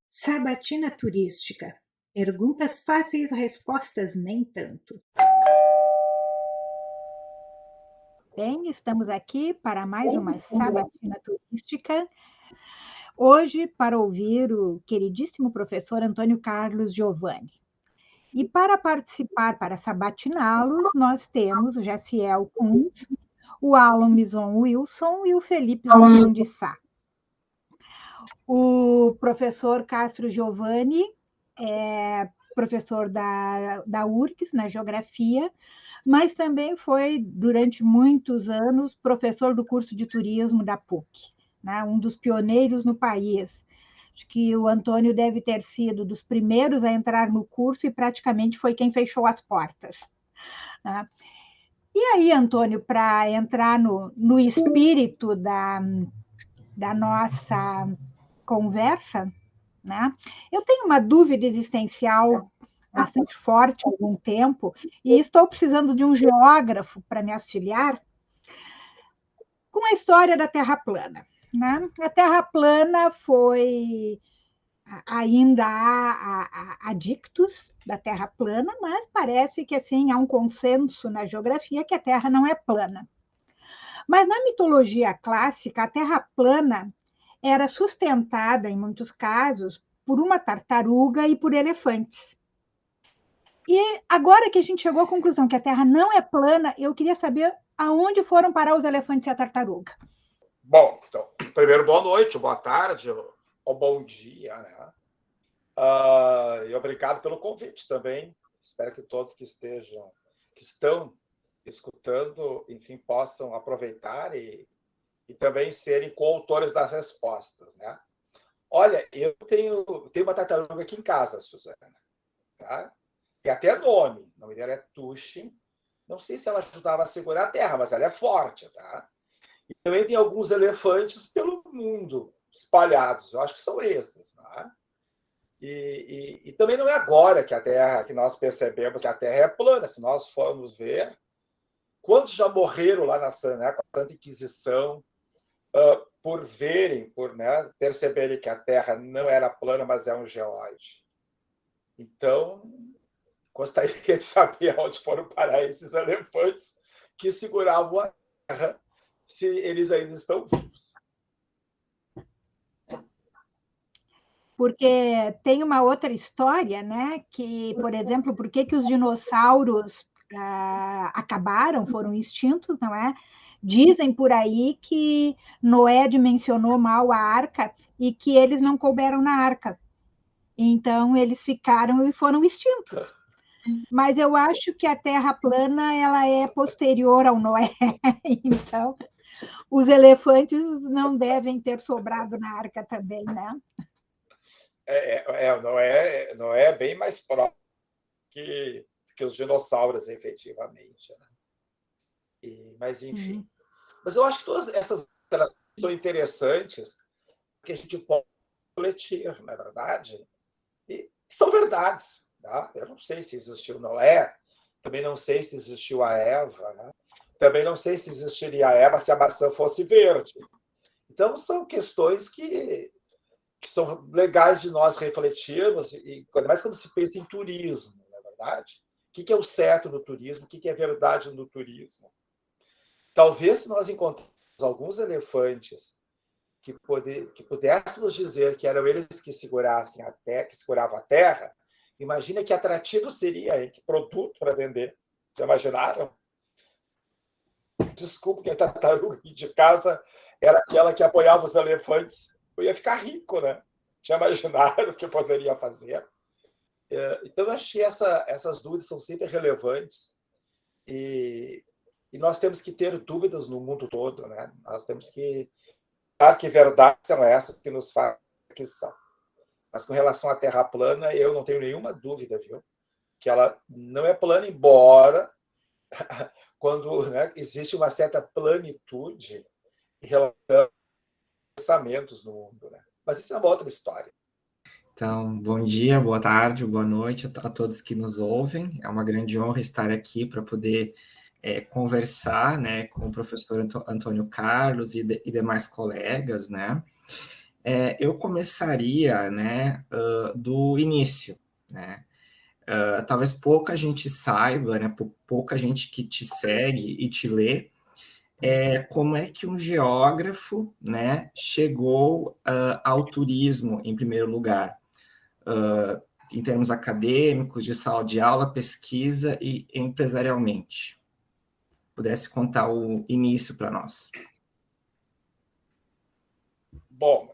Sabatina turística. Perguntas fáceis, respostas nem tanto. Bem, estamos aqui para mais uma sabatina turística. Hoje, para ouvir o queridíssimo professor Antônio Carlos Giovanni. E para participar, para sabatiná-los, nós temos o Jaciel Kunz, o Alan Mison Wilson e o Felipe Zanon de Sá. O professor Castro Giovanni é professor da URGS, na Geografia, mas também foi, durante muitos anos, professor do curso de turismo da PUC, né? Um dos pioneiros no país. Acho que o Antônio deve ter sido dos primeiros a entrar no curso e praticamente foi quem fechou as portas, né? E aí, Antônio, para entrar no espírito da nossa conversa, né? Eu tenho uma dúvida existencial bastante forte há algum tempo e estou precisando de um geógrafo para me auxiliar com a história da Terra plana, né? A Terra plana foi ainda há adictos da Terra plana, mas parece que assim há um consenso na geografia que a Terra não é plana. Mas na mitologia clássica, a Terra plana era sustentada, em muitos casos, por uma tartaruga e por elefantes. E agora que a gente chegou à conclusão que a Terra não é plana, eu queria saber aonde foram parar os elefantes e a tartaruga. Bom, então, primeiro, boa noite, boa tarde, ou bom dia, né? E obrigado pelo convite também. Espero que todos que estão escutando, enfim, possam aproveitar e também serem coautores das respostas, né? Olha, eu tenho uma tartaruga aqui em casa, Suzana, tá? Tem até nome. O nome dela é Tuxi. Não sei se ela ajudava a segurar a terra, mas ela é forte, tá? E também tem alguns elefantes pelo mundo espalhados. Eu acho que são esses, né? E também não é agora que a Terra, que nós percebemos que a Terra é plana. Se nós formos ver, quantos já morreram lá né, com a Santa Inquisição, por perceberem que a Terra não era plana, mas é um geóide. Então, gostaria de saber onde foram parar esses elefantes que seguravam a Terra, se eles ainda estão vivos. Porque tem uma outra história, né? Que, por exemplo, por que os dinossauros acabaram, foram extintos, não é? Dizem por aí que Noé dimensionou mal a arca e que eles não couberam na arca. Então, eles ficaram e foram extintos. Mas eu acho que a Terra plana ela é posterior ao Noé. Então, os elefantes não devem ter sobrado na arca também, né? Não é bem mais próximo que os dinossauros, efetivamente. Né? Mas, enfim. Mas eu acho que todas essas são interessantes, que a gente pode refletir, não é verdade? E são verdades. Tá? Eu não sei se existiu Noé, também não sei se existiu a Eva, né? Também não sei se existiria a Eva se a maçã fosse verde. Então, são questões que são legais de nós refletirmos, e mais quando se pensa em turismo, não é verdade? O que é o certo no turismo? O que é verdade no turismo? Talvez, se nós encontrarmos alguns elefantes que pudéssemos dizer que eram eles que segurassem que seguravam a terra, imagina que atrativo seria, hein? Que produto para vender. Já imaginaram? Desculpa que a tartaruga de casa era aquela que apoiava os elefantes. Eu ia ficar rico, né? Já imaginaram o que eu poderia fazer? Então, eu achei essas dúvidas são sempre relevantes e nós temos que ter dúvidas no mundo todo, né? Nós temos que achar que verdades são essas que nos fazem que são. Mas com relação à Terra plana, eu não tenho nenhuma dúvida, viu? Que ela não é plana, embora quando, né, existe uma certa planitude em relação aos pensamentos no mundo, né? Mas isso é uma outra história. Então, bom dia, boa tarde, boa noite a todos que nos ouvem. É uma grande honra estar aqui para poder conversar, né, com o professor Antônio Carlos e demais colegas, né? Eu começaria, né, do início, né? Talvez pouca gente saiba, né, pouca gente que te segue e te lê, como é que um geógrafo, né, chegou ao turismo em primeiro lugar, em termos acadêmicos, de sala de aula, pesquisa e empresarialmente. Pudesse contar o início para nós. Bom,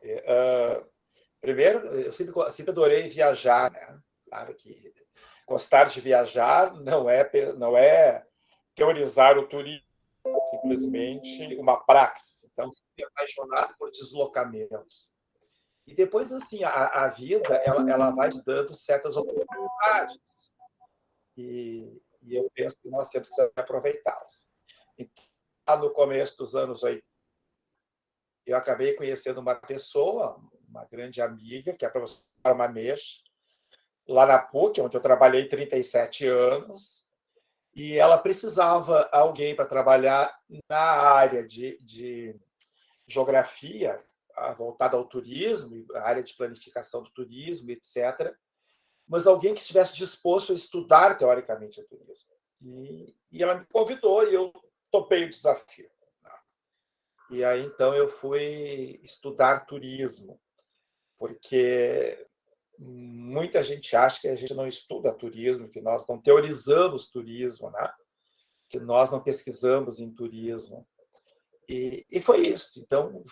primeiro, eu sempre adorei viajar, né? Claro que gostar de viajar não é teorizar o turismo, simplesmente uma praxis. Então, sempre apaixonado por deslocamentos. E depois, assim, a vida ela vai te dando certas oportunidades. E eu penso que nós temos que aproveitá-las. Então, no começo dos anos 80, eu acabei conhecendo uma pessoa, uma grande amiga, que é a professora Mamesh, lá na PUC, onde eu trabalhei 37 anos, e ela precisava de alguém para trabalhar na área de geografia, voltada ao turismo, a área de planificação do turismo, etc., mas alguém que estivesse disposto a estudar teoricamente o turismo. E ela me convidou e eu topei o desafio. E aí, então, eu fui estudar turismo, porque muita gente acha que a gente não estuda turismo, que nós não teorizamos turismo, né? Que nós não pesquisamos em turismo. E foi isso. Então,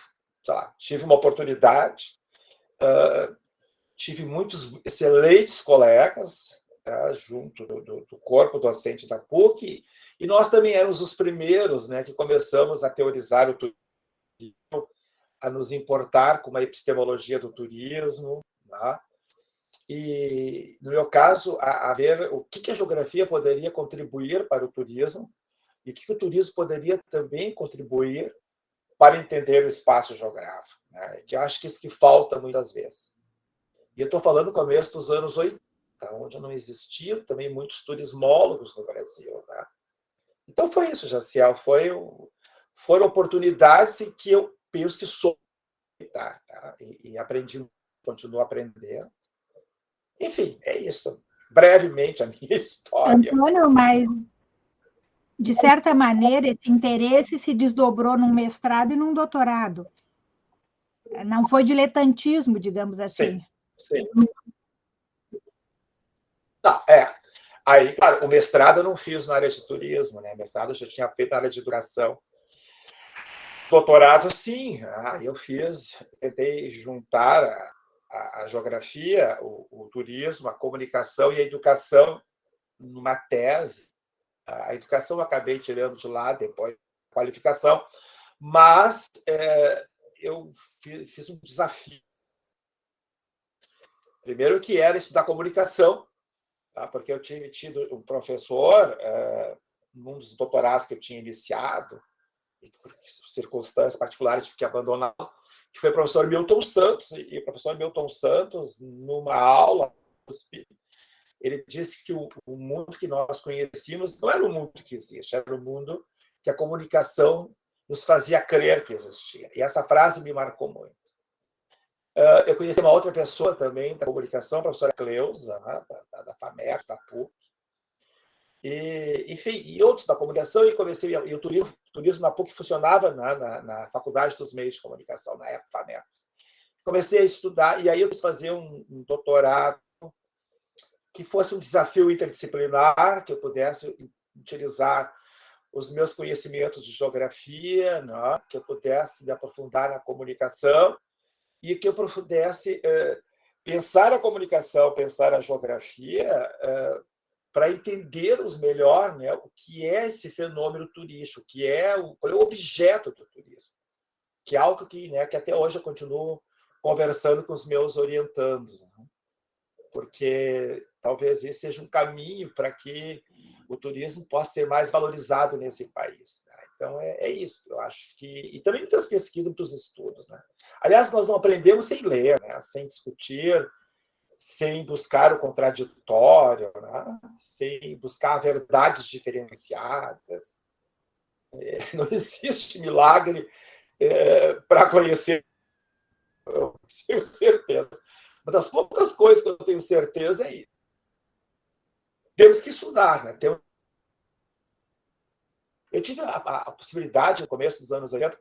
sei lá, tive uma oportunidade, tive muitos excelentes colegas, junto do corpo docente da PUC, e nós também éramos os primeiros, né, que começamos a teorizar o turismo, a nos importar com a epistemologia do turismo, né? E, no meu caso, a ver o que a geografia poderia contribuir para o turismo e o que o turismo poderia também contribuir para entender o espaço geográfico, né? Que eu acho que isso que falta muitas vezes. E eu estou falando no começo dos anos 80, onde não existiam também muitos turismólogos no Brasil, né? Então foi isso, Jaciel, foram oportunidades que eu penso que sou, tá? E aprendi, continuo aprendendo. Enfim, é isso. Brevemente a minha história. Antônio, mas de certa maneira esse interesse se desdobrou num mestrado e num doutorado. Não foi diletantismo, digamos assim. Sim, sim. Não, Aí, claro, o mestrado eu não fiz na área de turismo, né? O mestrado eu já tinha feito na área de educação. Doutorado, sim, eu fiz, tentei juntar a geografia, o turismo, a comunicação e a educação numa tese. A educação eu acabei tirando de lá depois da qualificação, mas eu fiz um desafio. Primeiro que era estudar comunicação, tá? Porque eu tinha tido um professor, num dos doutorados que eu tinha iniciado, e por circunstâncias particulares tive que abandoná-lo, que foi o professor Milton Santos. E o professor Milton Santos, numa aula, ele disse que o mundo que nós conhecíamos não era o mundo que existe, era o mundo que a comunicação nos fazia crer que existia. E essa frase me marcou muito. Eu conheci uma outra pessoa também da comunicação, a professora Cleusa, né, da FAMERS, da PUC, enfim, e outros da comunicação, e o turismo na PUC funcionava na Faculdade dos Meios de Comunicação, na época, FAMERS. Comecei a estudar, e aí eu quis fazer um doutorado que fosse um desafio interdisciplinar, que eu pudesse utilizar os meus conhecimentos de geografia, né, que eu pudesse me aprofundar na comunicação e que eu pudesse pensar a comunicação, pensar a geografia, para entendermos melhor, né, o que é esse fenômeno turístico, qual é o objeto do turismo, que é algo que, né, que até hoje eu continuo conversando com os meus orientandos, né, porque talvez esse seja um caminho para que o turismo possa ser mais valorizado nesse país, né? Então, é isso. Eu acho que... E também muitas pesquisas, muitos estudos, né? Aliás, nós não aprendemos sem ler, né? Sem discutir, sem buscar o contraditório, né? Sem buscar verdades diferenciadas. Não existe milagre para conhecer, eu tenho certeza. Uma das poucas coisas que eu tenho certeza é isso. Temos que estudar, né? Eu tive a possibilidade, no começo dos anos 80,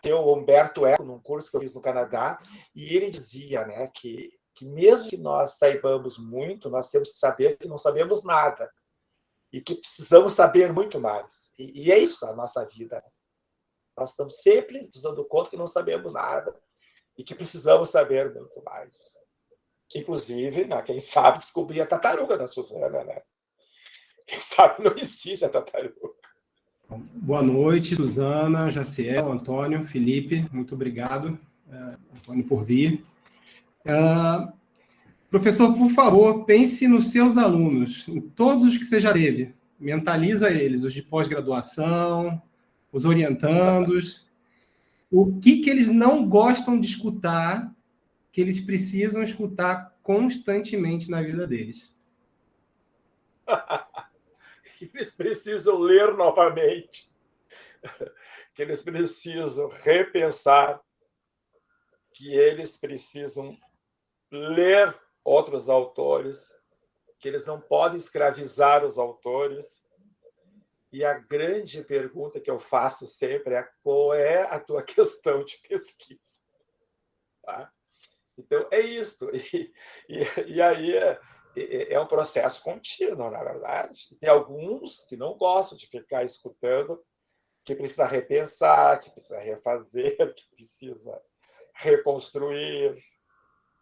ter o Humberto Eco num curso que eu fiz no Canadá, e ele dizia, né, que mesmo que nós saibamos muito, nós temos que saber que não sabemos nada e que precisamos saber muito mais. E é isso a nossa vida. Nós estamos sempre nos dando conta que não sabemos nada e que precisamos saber muito mais. Inclusive, né, quem sabe descobrir a tartaruga da Suzana, né? Quem sabe não existe a tartaruga. Boa noite, Suzana, Jaciel, Antônio, Felipe, muito obrigado, Antônio, por vir. Professor, por favor, pense nos seus alunos, em todos os que você já teve. Mentaliza eles, os de pós-graduação, os orientandos. O que eles não gostam de escutar, que eles precisam escutar constantemente na vida deles? Eles precisam ler novamente, que eles precisam repensar, que eles precisam ler outros autores, que eles não podem escravizar os autores. E a grande pergunta que eu faço sempre é: qual é a tua questão de pesquisa? Tá? Então, é isso. E aí é um processo contínuo, na verdade. Tem alguns que não gostam de ficar escutando, que precisa repensar, que precisa refazer, que precisa reconstruir,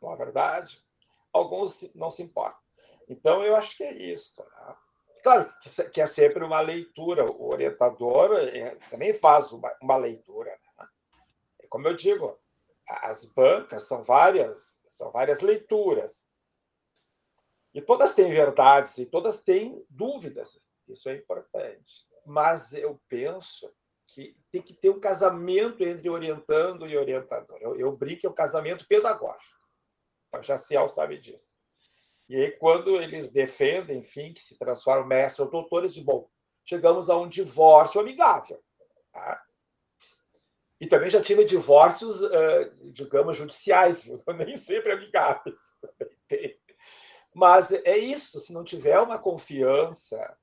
não é verdade? Alguns não se importam. Então, eu acho que é isso. Né? Claro que é sempre uma leitura. O orientador também faz uma leitura. Né? Como eu digo, as bancas são várias leituras. E todas têm verdades e todas têm dúvidas. Isso é importante. Mas eu penso que tem que ter um casamento entre orientando e orientador. Eu brinco que é um casamento pedagógico. O Jaciel sabe disso. E aí, quando eles defendem, enfim, que se transformam mestres ou doutores, de bom, chegamos a um divórcio amigável. Tá? E também já tive divórcios, digamos, judiciais, nem sempre amigáveis. Mas é isso, se não tiver uma confiança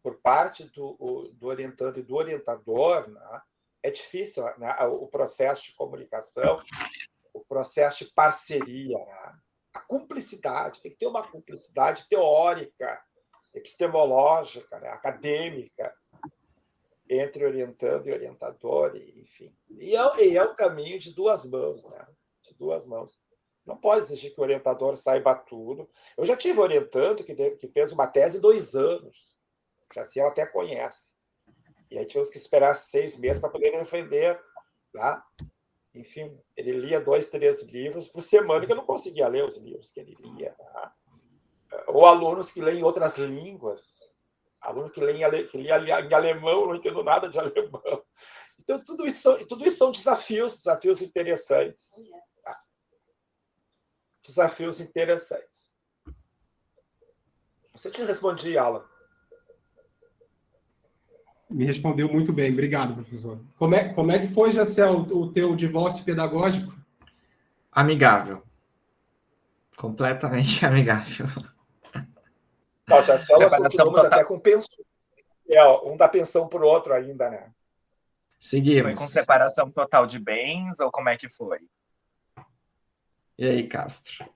por parte do orientando e do orientador, né, é difícil, né, o processo de comunicação, o processo de parceria, né, a cumplicidade, tem que ter uma cumplicidade teórica, epistemológica, né, acadêmica, entre orientando e orientador, enfim. E é um caminho de duas mãos, né, de duas mãos. Não pode exigir que o orientador saiba tudo. Eu já tive orientando que fez uma tese em 2 anos. O Jaciel até conhece. E aí tivemos que esperar 6 meses para poder defender. Tá? Enfim, ele lia 2, 3 livros por semana, que eu não conseguia ler os livros que ele lia. Tá? Ou alunos que leem outras línguas. Aluno que lia em alemão, eu não entendo nada de alemão. Então, tudo isso são desafios interessantes. Desafios interessantes. Você te respondi, Alan. Me respondeu muito bem. Obrigado, professor. Como é que foi, Jaciel, o teu divórcio pedagógico? Amigável. Completamente amigável. Não, Jaciel, nós continuamos até com pensão. Um dá pensão para o outro ainda, né? Seguimos. Foi com separação total de bens ou como é que foi? E aí, Castro?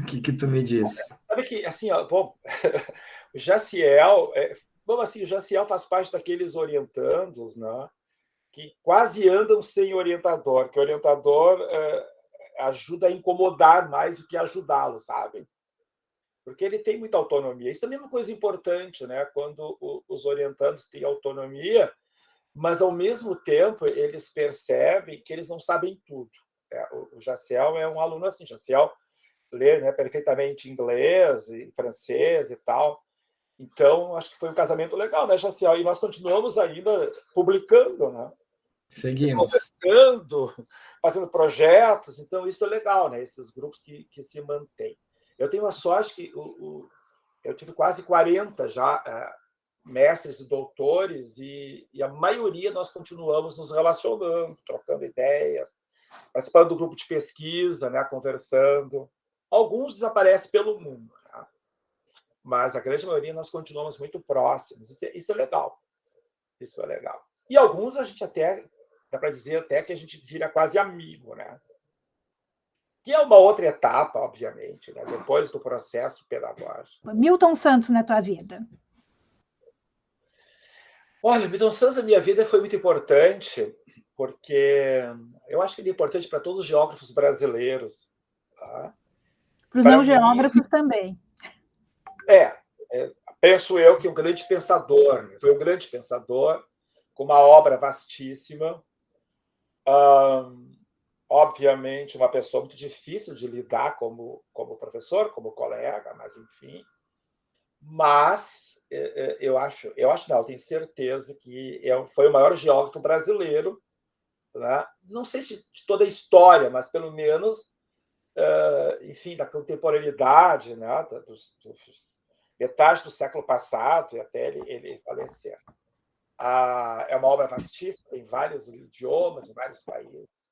O que tu me diz? Sabe que, assim, bom, o Jaciel, o Jaciel faz parte daqueles orientandos, né, que quase andam sem orientador, que o orientador ajuda a incomodar mais do que ajudá-lo, sabe? Porque ele tem muita autonomia. Isso também é uma coisa importante, né? Quando os orientandos têm autonomia, mas, ao mesmo tempo, eles percebem que eles não sabem tudo. O Jaciel é um aluno assim. Jaciel lê, né, perfeitamente inglês e francês e tal. Então, acho que foi um casamento legal, né, Jaciel? E nós continuamos ainda publicando, né? Seguimos. Conversando, fazendo projetos. Então, isso é legal, né? Esses grupos que se mantêm. Eu tenho a sorte que eu tive quase 40 já mestres e doutores, e a maioria nós continuamos nos relacionando, trocando ideias, participando do grupo de pesquisa, né, conversando. Alguns desaparecem pelo mundo, né? Mas a grande maioria nós continuamos muito próximos. Isso é legal. Isso é legal. E alguns a gente até, dá para dizer até que a gente vira quase amigo, né? Que é uma outra etapa, obviamente, né? Depois do processo pedagógico. Milton Santos na tua vida? Olha, Milton Santos na minha vida foi muito importante, porque eu acho que ele é importante para todos os geógrafos brasileiros. Tá? Para os Para não mim, geógrafos também. penso eu que um grande pensador, né? Foi um grande pensador, com uma obra vastíssima. Obviamente, uma pessoa muito difícil de lidar como professor, como colega, mas enfim. Mas eu não, tenho certeza que foi o maior geógrafo brasileiro, né? Não sei se de toda a história, mas pelo menos, enfim, da contemporaneidade, né? dos metade do século passado e até ele falecer. É uma obra vastíssima, em vários idiomas, em vários países.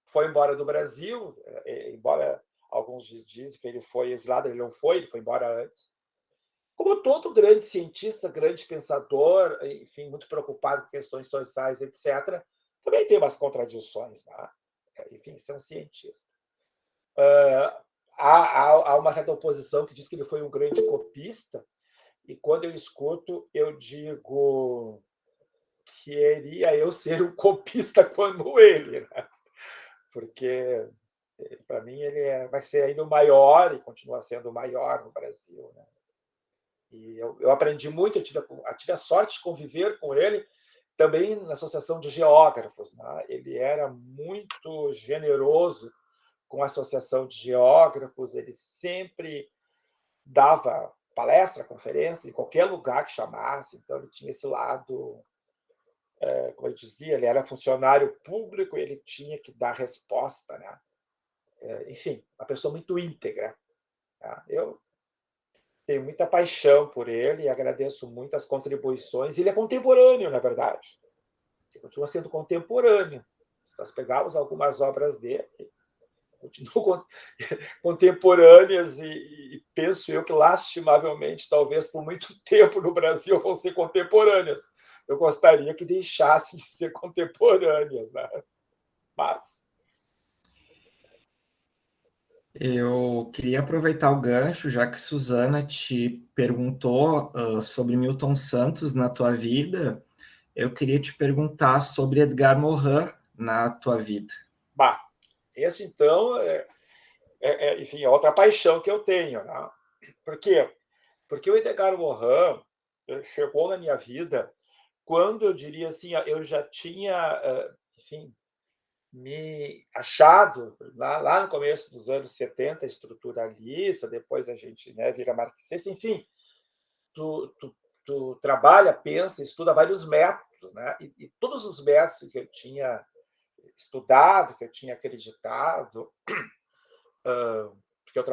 Foi embora do Brasil, embora alguns dizem que ele foi exilado, ele não foi, ele foi embora antes. Como todo grande cientista, grande pensador, enfim, muito preocupado com questões sociais, etc., também tem umas contradições, né? Enfim, ser um cientista. Há uma certa oposição que diz que ele foi um grande copista, e quando eu escuto, eu digo: queria eu ser um copista como ele, né? Porque, para mim, ele vai ser ainda o maior e continua sendo o maior no Brasil, né? E eu aprendi muito, eu tive a sorte de conviver com ele também na Associação de Geógrafos, né? Ele era muito generoso com a Associação de Geógrafos, ele sempre dava palestra, conferência, em qualquer lugar que chamasse, então ele tinha esse lado, como eu dizia, ele era funcionário público, ele tinha que dar resposta, né? Enfim, uma pessoa muito íntegra. Tá? Eu tenho muita paixão por ele e agradeço muito as contribuições. Ele é contemporâneo, na verdade. Ele continua sendo contemporâneo. Se nós pegarmos algumas obras dele, continuam contemporâneas e penso eu que, lastimavelmente, talvez por muito tempo no Brasil vão ser contemporâneas. Eu gostaria que deixassem de ser contemporâneas, né? Mas... Eu queria aproveitar o gancho, já que Suzana te perguntou sobre Milton Santos na tua vida, eu queria te perguntar sobre Edgar Morin na tua vida. Esse, então, enfim, é outra paixão que eu tenho, né? Por quê? Porque o Edgar Morin chegou na minha vida quando, eu diria assim, eu já tinha, enfim, me achado lá no começo dos anos 70, estruturalista, depois a gente, né, vira marxista, enfim, tu trabalha, pensa, estuda vários métodos, né? E todos os métodos que eu tinha estudado, que eu tinha acreditado, porque eu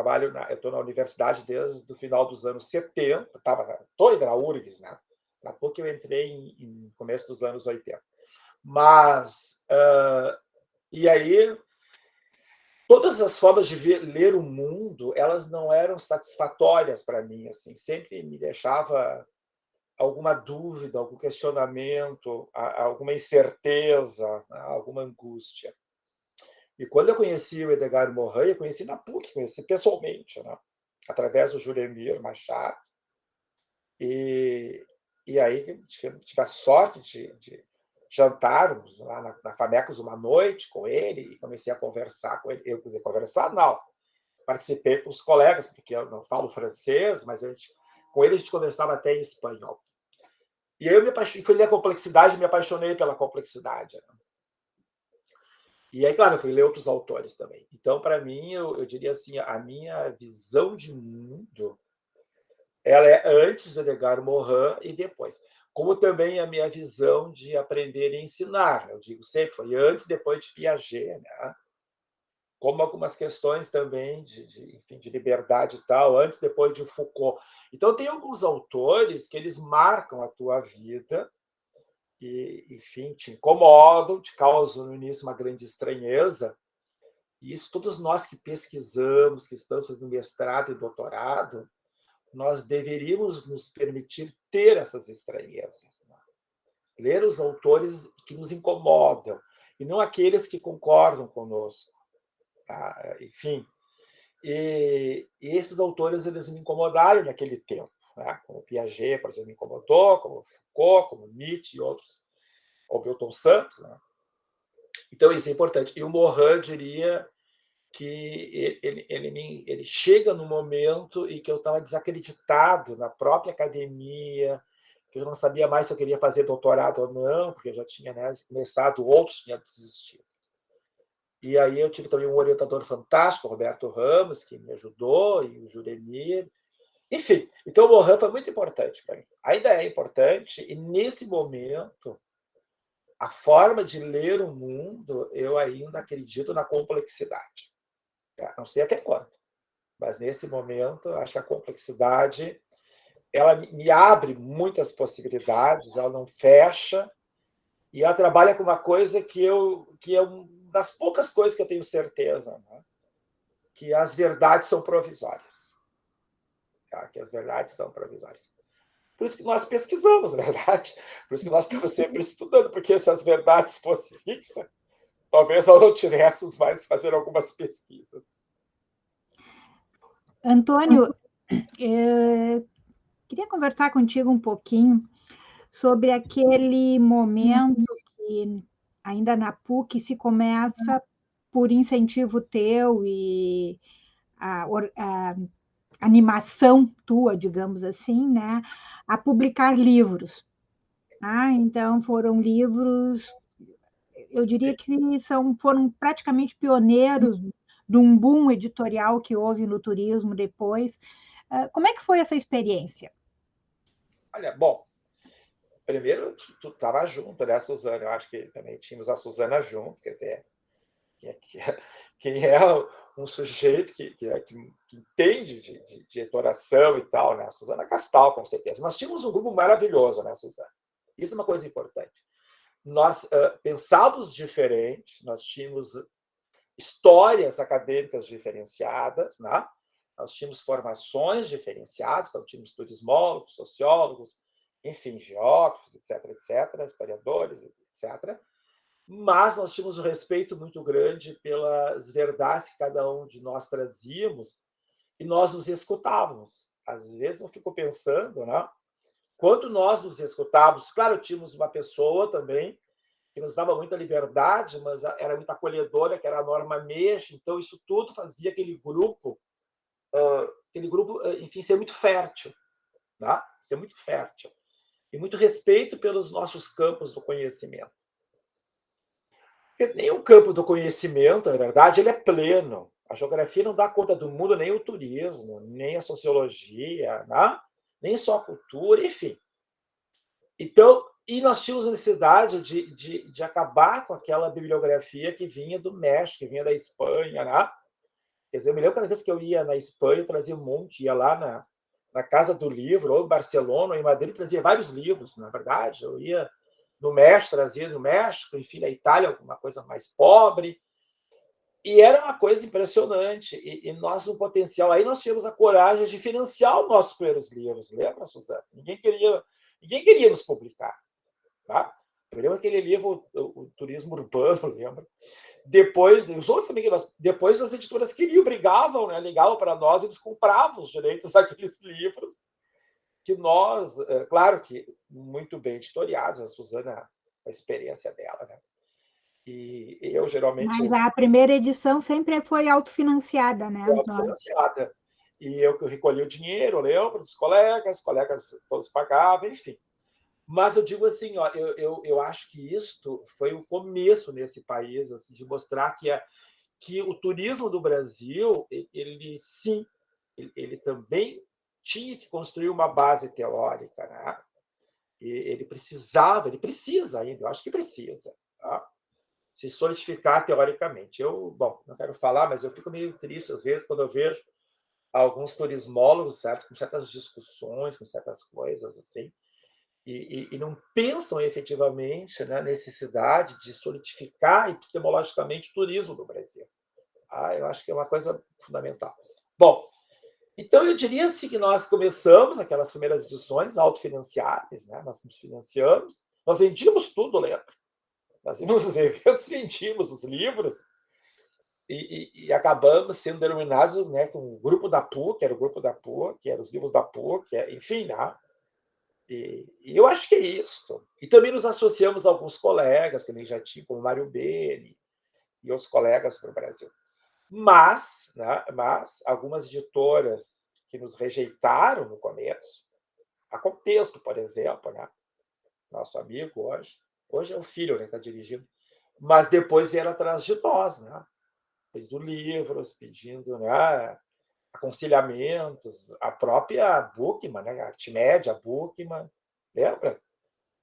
estou na universidade desde o final dos anos 70, estou ainda na URGS, né? Na PUC eu entrei em começo dos anos 80. Mas, e aí, todas as formas de ler o mundo, elas não eram satisfatórias para mim, assim, sempre me deixava alguma dúvida, algum questionamento, alguma incerteza, alguma angústia. E quando eu conheci o Edgar Morin, eu conheci na PUC, conheci pessoalmente, né? Através do Juremir Machado. E aí tive a sorte de jantarmos lá na FAMECOS uma noite com ele e comecei a conversar com ele. Eu, quer dizer, conversar, não. Participei com os colegas, porque eu não falo francês, mas com ele a gente conversava até em espanhol. E aí eu me apaixonei, fui ler a complexidade, me apaixonei pela complexidade, né? E aí, claro, eu fui ler outros autores também. Então, para mim, eu diria assim, a minha visão de mundo, ela é antes do Edgar Morin e depois. Como também a minha visão de aprender e ensinar. Eu digo sempre, foi antes e depois de Piaget, né? como algumas questões também enfim, de liberdade e tal, antes e depois de Foucault. Então, tem alguns autores que eles marcam a tua vida e, enfim, te incomodam, te causam no início uma grande estranheza. E isso, todos nós que pesquisamos, que estamos fazendo mestrado e doutorado, nós deveríamos nos permitir ter essas estranhezas, né? Ler os autores que nos incomodam, e não aqueles que concordam conosco. Enfim, e esses autores eles me incomodaram naquele tempo, né? Como Piaget, por exemplo, me incomodou, como Foucault, como Nietzsche e outros, ou Milton Santos, né? Então, isso é importante. E o Morin diria que ele chega no momento em que eu estava desacreditado na própria academia, que eu não sabia mais se eu queria fazer doutorado ou não, porque eu já tinha, né, começado, outros tinham desistido. E aí eu tive também um orientador fantástico, o Roberto Ramos, que me ajudou, e o Juremir. Enfim, então o Morin foi muito importante para mim. Ainda é importante, e nesse momento, a forma de ler o mundo, eu ainda acredito na complexidade. Não sei até quando, mas nesse momento, acho que a complexidade ela me abre muitas possibilidades, ela não fecha, e ela trabalha com uma coisa que é uma das poucas coisas que eu tenho certeza, né? Que as verdades são provisórias. Tá? Que as verdades são provisórias. Por isso que nós pesquisamos, na verdade. Por isso que nós estamos sempre estudando, porque se as verdades fossem fixas, talvez nós não tivéssemos mais fazer algumas pesquisas. Antônio, queria conversar contigo um pouquinho sobre aquele momento que, ainda na PUC, se começa, por incentivo teu e a animação tua, digamos assim, né, a publicar livros. Então, foram livros, eu diria que foram praticamente pioneiros de um boom editorial que houve no turismo depois. Como é que foi essa experiência? Olha, bom, primeiro, tu estava junto, né, Suzana? Eu acho que também tínhamos a Suzana junto, quer dizer, quem é um sujeito que entende de editoração e tal, né? A Suzana Castal, com certeza. Nós tínhamos um grupo maravilhoso, né, Suzana? Isso é uma coisa importante. Nós pensávamos diferente, nós tínhamos histórias acadêmicas diferenciadas, né? Nós tínhamos formações diferenciadas, então tínhamos turismólogos, sociólogos, enfim, geógrafos, etc., historiadores, etc., mas nós tínhamos um respeito muito grande pelas verdades que cada um de nós trazíamos e nós nos escutávamos. Às vezes eu fico pensando, né? Quanto nós nos escutávamos. Claro, tínhamos uma pessoa também que nos dava muita liberdade, mas era muito acolhedora, que era a Norma Meixe, então isso tudo fazia aquele grupo, enfim, ser muito fértil, né? Ser muito fértil. E muito respeito pelos nossos campos do conhecimento. Porque nem o campo do conhecimento, na verdade, ele é pleno. A geografia não dá conta do mundo, nem o turismo, nem a sociologia, né? Nem só a cultura, enfim. Então, e nós tínhamos necessidade de acabar com aquela bibliografia que vinha do México, que vinha da Espanha, né? Quer dizer, eu me lembro cada vez que eu ia na Espanha, eu trazia um monte, ia lá na Casa do Livro, ou em Barcelona, ou em Madrid, trazia vários livros, na verdade. Eu ia no México, trazia do México, enfim, na Itália, uma coisa mais pobre. E era uma coisa impressionante. E nós, no potencial, aí nós tivemos a coragem de financiar os nossos primeiros livros. Lembra, Suzana? Ninguém queria nos publicar. Tá? Eu lembro aquele livro, o Turismo Urbano, lembra? Depois, os outros também, depois as editoras brigavam, né? Ligavam para nós, eles compravam os direitos daqueles livros, que nós, claro que muito bem editoriados, a Suzana, a experiência dela, né? E eu, geralmente... Mas a primeira edição sempre foi autofinanciada, né, Antônio? Autofinanciada. E eu recolhi o dinheiro, lembro, dos colegas todos pagavam, enfim. Mas eu digo assim, ó, eu acho que isto foi o começo nesse país, assim, de mostrar que o turismo do Brasil, ele sim, ele também tinha que construir uma base teórica, né? Ele precisa ainda, eu acho que precisa. Tá? se solidificar teoricamente. Bom, não quero falar, mas eu fico meio triste às vezes quando eu vejo alguns turismólogos, certo, com certas discussões, com certas coisas assim, e não pensam efetivamente na necessidade de solidificar epistemologicamente o turismo do Brasil. Eu acho que é uma coisa fundamental. Bom, então eu diria assim que nós começamos aquelas primeiras edições autofinanciáveis, né? Nós nos financiamos, nós vendíamos tudo, lembra? Nós íamos nos eventos, vendíamos os livros e acabamos sendo denominados, né, com o grupo da PUC, era o grupo da PUC, que eram os livros da PUC, enfim, né? E eu acho que é isso. E também nos associamos a alguns colegas que nem já tinham, como Mário Beni e outros colegas para o Brasil. Mas algumas editoras que nos rejeitaram no começo, a Contexto, por exemplo, né? Nosso amigo hoje é o filho, né, que está dirigindo, mas depois vieram atrás de nós, né? Pedindo livros, pedindo, né, aconselhamentos, a própria Bookman, né, a Artimédia, a Bookman, lembra?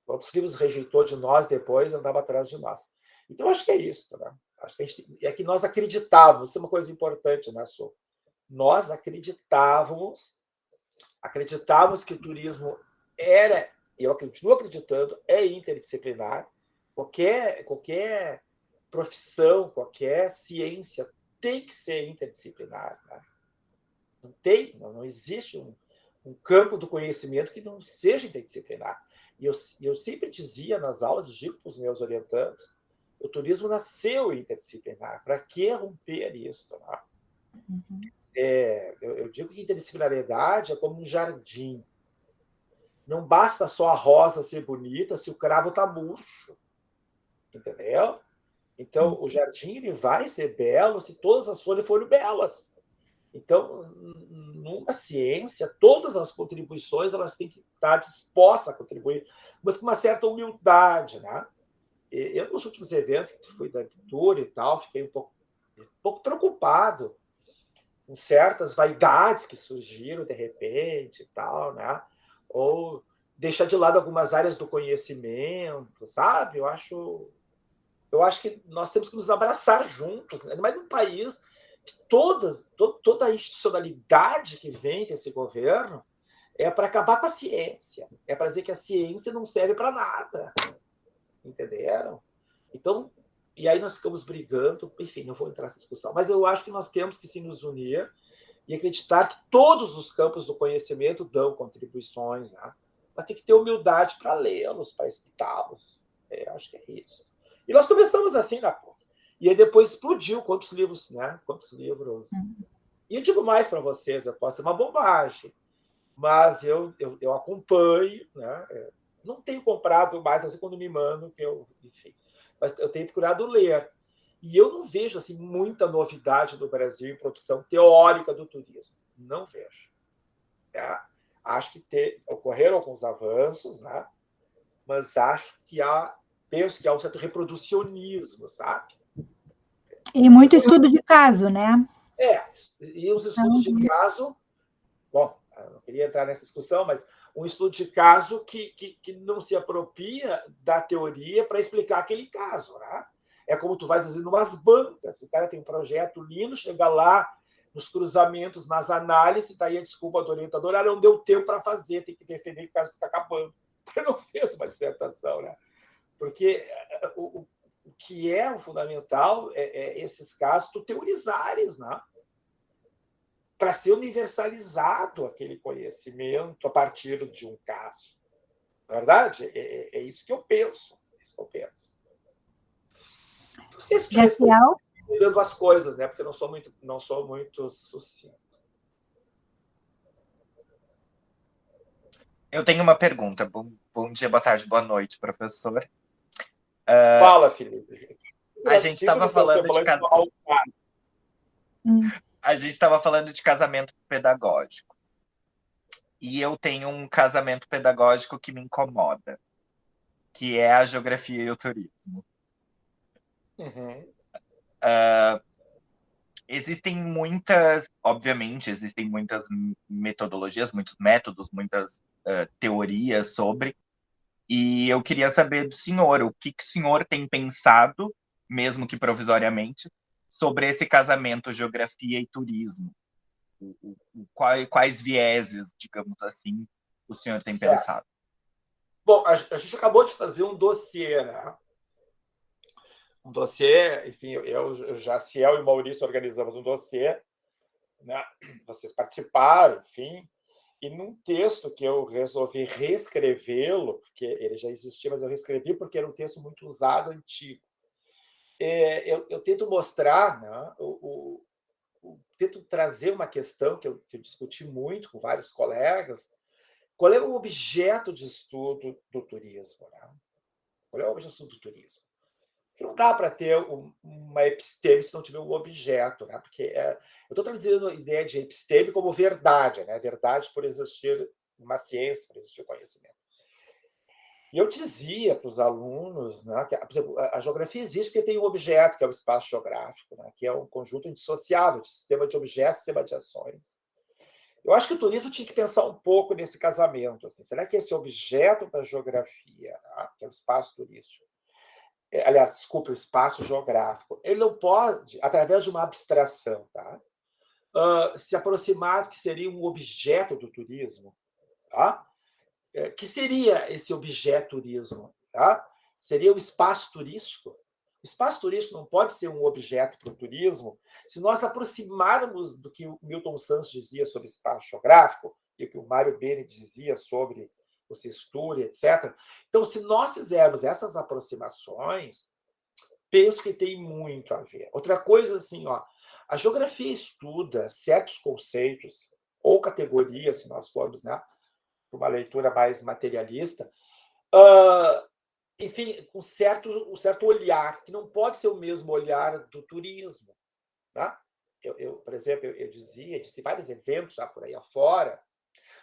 Quantos livros rejeitou de nós depois, andava atrás de nós. Então, acho que é isso, né? Acho que é que nós acreditávamos, isso é uma coisa importante, né, Su? Nós acreditávamos que o turismo era, e eu continuo acreditando, é interdisciplinar. Qualquer profissão, qualquer ciência tem que ser interdisciplinar. Né? Não existe um campo do conhecimento que não seja interdisciplinar. E eu sempre dizia nas aulas, digo para os meus orientandos, o turismo nasceu interdisciplinar. Para que romper isso? Né? Uhum. Eu digo que interdisciplinariedade é como um jardim. Não basta só a rosa ser bonita se o cravo está murcho. Entendeu? Então, o jardim ele vai ser belo se todas as folhas forem belas. Então, numa ciência, todas as contribuições elas têm que estar dispostas a contribuir, mas com uma certa humildade. Né? Eu, nos últimos eventos, que fui da cultura e tal, fiquei um pouco preocupado com certas vaidades que surgiram de repente e tal, né? Ou deixar de lado algumas áreas do conhecimento, sabe? Eu acho que nós temos que nos abraçar juntos, né? Mas num país que toda a institucionalidade que vem desse governo é para acabar com a ciência, é para dizer que a ciência não serve para nada, entenderam? Então, e aí nós ficamos brigando, enfim, não vou entrar nessa discussão, mas eu acho que nós temos que se nos unir e acreditar que todos os campos do conhecimento dão contribuições, né? Mas tem que ter humildade para lê-los, para escutá-los. Acho que é isso. E nós começamos assim na PUC. E aí depois explodiu quantos livros, né? Quantos livros. E eu digo mais para vocês, pode ser uma bobagem, mas eu acompanho, né? Não tenho comprado mais, assim, quando me mandam, enfim. Mas eu tenho procurado ler. E eu não vejo assim muita novidade no Brasil em produção teórica do turismo. Não vejo. Acho que ocorreram alguns avanços, né? Mas penso que há um certo reproducionismo, sabe? E muito estudo de caso, né? E os estudos de caso... Bom, eu não queria entrar nessa discussão, mas um estudo de caso que não se apropria da teoria para explicar aquele caso, né? É como tu vais fazendo umas bancas. O cara tem um projeto lindo, chega lá nos cruzamentos, nas análises, daí a desculpa do orientador, não deu tempo para fazer, tem que defender que o caso está acabando. Ele não fez uma dissertação, né? Porque o que é o fundamental é esses casos tu teorizares, né? Para ser universalizado aquele conhecimento a partir de um caso. Na verdade, é isso que eu penso. Não sei se estou mudando as coisas, né? Porque eu não sou muito sucinto. Eu tenho uma pergunta. Bom dia, boa tarde, boa noite, professor. Fala, Felipe. A gente estava falando de A gente estava falando de casamento pedagógico. E eu tenho um casamento pedagógico que me incomoda, que é a geografia e o turismo. Uhum. Obviamente, existem muitas metodologias, muitos métodos, muitas teorias sobre. E eu queria saber do senhor, o que o senhor tem pensado mesmo que provisoriamente, sobre esse casamento geografia e turismo. Quais vieses, digamos assim, o senhor tem pensado? Bom, a gente acabou de fazer um dossiê, né? Um dossiê, enfim, Jaciel e Maurício organizamos um dossiê, né? Vocês participaram, enfim, e num texto que eu resolvi reescrevê-lo, porque ele já existia, mas eu reescrevi porque era um texto muito usado, antigo. Eu tento mostrar, né, tento trazer uma questão que eu discuti muito com vários colegas. Qual é o objeto de estudo do turismo? Né? Qual é o objeto de estudo do turismo? Que não dá para ter uma episteme se não tiver um objeto, né? Porque eu estou traduzindo a ideia de episteme como verdade, né? Verdade por existir uma ciência, por existir conhecimento. E eu dizia para os alunos, né, que a geografia existe porque tem um objeto, que é o espaço geográfico, né, que é um conjunto indissociável de sistema de objetos, sistema de ações. Eu acho que o turismo tinha que pensar um pouco nesse casamento. Assim, será que esse objeto da geografia, né, que é o espaço turístico, aliás, desculpe, o espaço geográfico, ele não pode, através de uma abstração, tá, se aproximar do que seria um objeto do turismo? Tá? Que seria esse objeto turismo? Tá? Seria o espaço turístico? O espaço turístico não pode ser um objeto para o turismo se nós aproximarmos do que o Milton Santos dizia sobre espaço geográfico e o que o Mário Bene dizia sobre o Sisturi, etc. Então, se nós fizermos essas aproximações, penso que tem muito a ver. Outra coisa, assim, ó, a geografia estuda certos conceitos ou categorias, se nós formos, né, para uma leitura mais materialista, enfim, com um certo olhar, que não pode ser o mesmo olhar do turismo. Né? Por exemplo, eu disse vários eventos já por aí afora,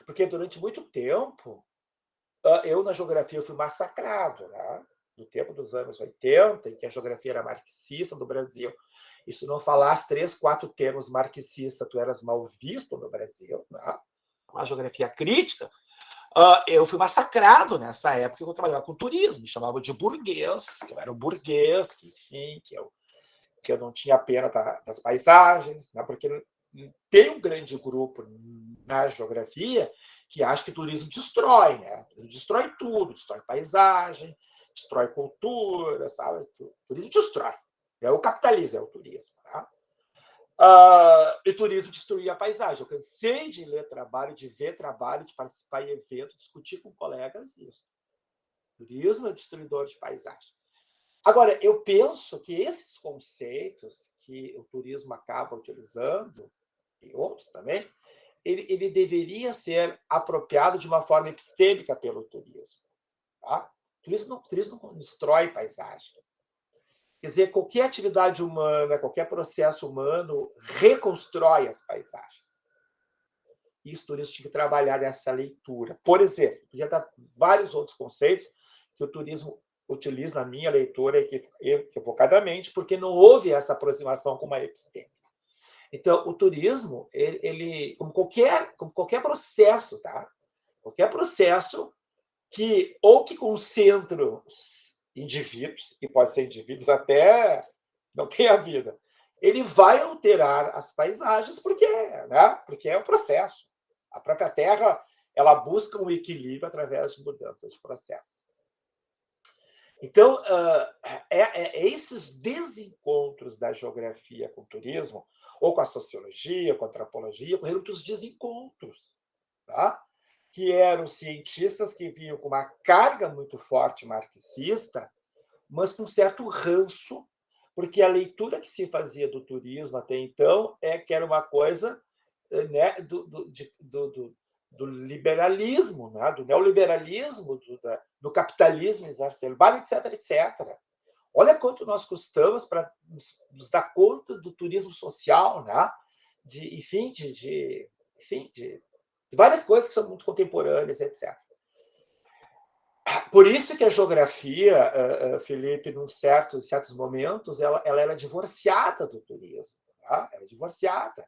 porque durante muito tempo, eu, na geografia, fui massacrado, né? No tempo dos anos 80, em que a geografia era marxista no Brasil. E se não falasse 3, 4 termos marxistas, tu eras mal visto no Brasil, né? Uma geografia crítica. Eu fui massacrado nessa época que eu trabalhava com turismo, me chamavam de burguês, que eu era um burguês, que, enfim, que eu não tinha pena das paisagens, né? Porque tem um grande grupo na geografia que acha que turismo destrói, né? Destrói tudo, destrói paisagem, destrói cultura, sabe? O turismo destrói. É o capitalismo, é o turismo. Né? E turismo destruía a paisagem. Eu cansei de ler trabalho, de ver trabalho, de participar em evento, discutir com colegas isso. Turismo é destruidor de paisagem. Agora, eu penso que esses conceitos que o turismo acaba utilizando, e outros também, ele deveria ser apropriado de uma forma epistêmica pelo turismo. Tá? O turismo não destrói paisagem. Quer dizer, qualquer atividade humana, qualquer processo humano reconstrói as paisagens. E os turistas tinham que trabalhar nessa leitura. Por exemplo, podia dar vários outros conceitos que o turismo utiliza na minha leitura equivocadamente, porque não houve essa aproximação com uma episteme. Então, o turismo, ele como qualquer processo, tá? Qualquer processo que concentra indivíduos, e pode ser indivíduos até não tem a vida, ele vai alterar as paisagens porque é um processo. A própria Terra, ela busca um equilíbrio através de mudanças de processo. Então, esses desencontros da geografia com o turismo, ou com a sociologia, com a antropologia, ocorreram muitos desencontros, tá? Que eram cientistas que vinham com uma carga muito forte marxista, mas com certo ranço, porque a leitura que se fazia do turismo até então que era uma coisa, né, do liberalismo, né, do neoliberalismo, do capitalismo exacerbado, etc, etc. Olha quanto nós custamos para nos dar conta do turismo social, né? De várias coisas que são muito contemporâneas, etc. Por isso que a geografia, Felipe, em certos momentos, ela era divorciada do turismo. Tá? Era divorciada.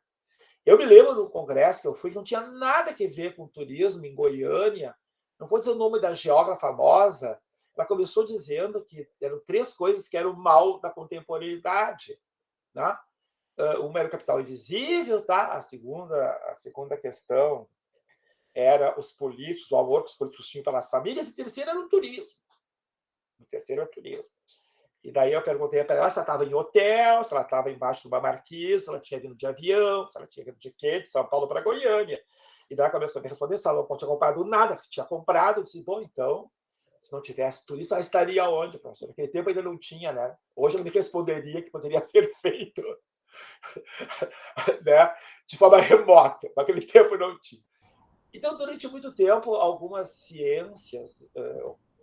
Eu me lembro no congresso que eu fui, que não tinha nada a ver com turismo em Goiânia. Não vou dizer o nome da geógrafa famosa, ela começou dizendo que eram 3 coisas que eram o mal da contemporaneidade, né? Uma era o capital invisível, tá? A segunda questão era os políticos, o amor que os políticos tinham pelas famílias, e a terceira era o turismo. O terceiro era o turismo. E daí eu perguntei para ela se ela estava em hotel, se ela estava embaixo de uma marquise, se ela tinha vindo de avião, se ela tinha vindo de quê? De São Paulo para Goiânia. E daí ela começou a me responder se ela não tinha comprado nada, se tinha comprado. Eu disse, bom, então, se não tivesse turista, ela estaria onde, professor? Naquele tempo ainda não tinha, né? Hoje ela me responderia que poderia ser feito né? De forma remota. Naquele tempo não tinha. Então, durante muito tempo, algumas ciências,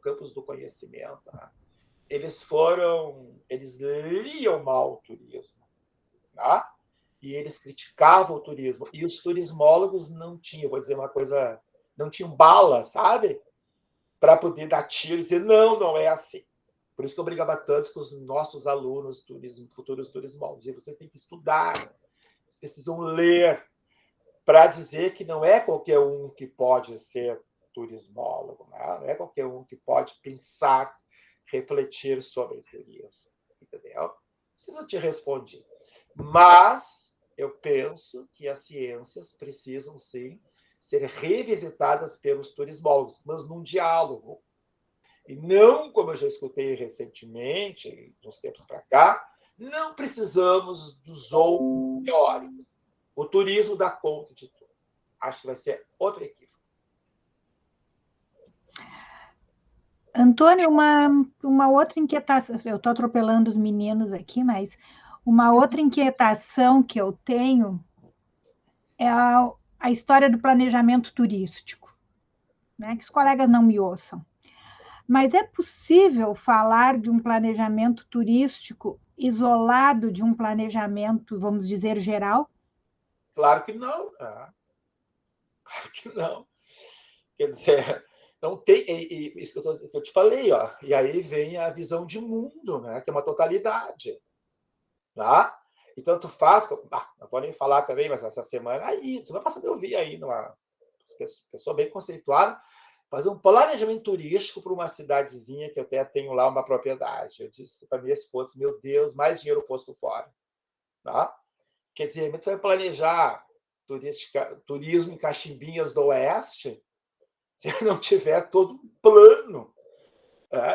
campos do conhecimento, né? Eles liam mal o turismo, tá? E eles criticavam o turismo. E os turismólogos não tinham, vou dizer uma coisa, não tinham bala, sabe? Para poder dar tiro e dizer, não é assim. Por isso que eu brigava tanto com os nossos alunos, futuros turismólogos. E vocês têm que estudar, vocês precisam ler, para dizer que não é qualquer um que pode ser turismólogo, né? Não é qualquer um que pode pensar, refletir sobre turismo, entendeu? Preciso te responder. Mas eu penso que as ciências precisam, sim, ser revisitadas pelos turismólogos, mas num diálogo. E não, como eu já escutei recentemente, uns tempos para cá, não precisamos dos outros teóricos. O turismo dá conta de tudo. Acho que vai ser outro equívoco. Antônio, uma outra inquietação, eu estou atropelando os meninos aqui, mas uma outra inquietação que eu tenho é a história do planejamento turístico, né? Que os colegas não me ouçam. Mas é possível falar de um planejamento turístico isolado de um planejamento, vamos dizer, geral? Claro que não. Claro que não. Quer dizer, não tem isso que eu te falei, ó. E aí vem a visão de mundo, né? Que é uma totalidade, tá? Então tu faz, não vou nem falar também, mas essa semana passada eu vi aí uma pessoa bem conceituada fazer um planejamento turístico para uma cidadezinha que eu até tenho lá uma propriedade. Eu disse para minha esposa, meu Deus, mais dinheiro posto fora, tá? Quer dizer, tu vai planejar turismo em Caximbinhas do Oeste, se não tiver todo um plano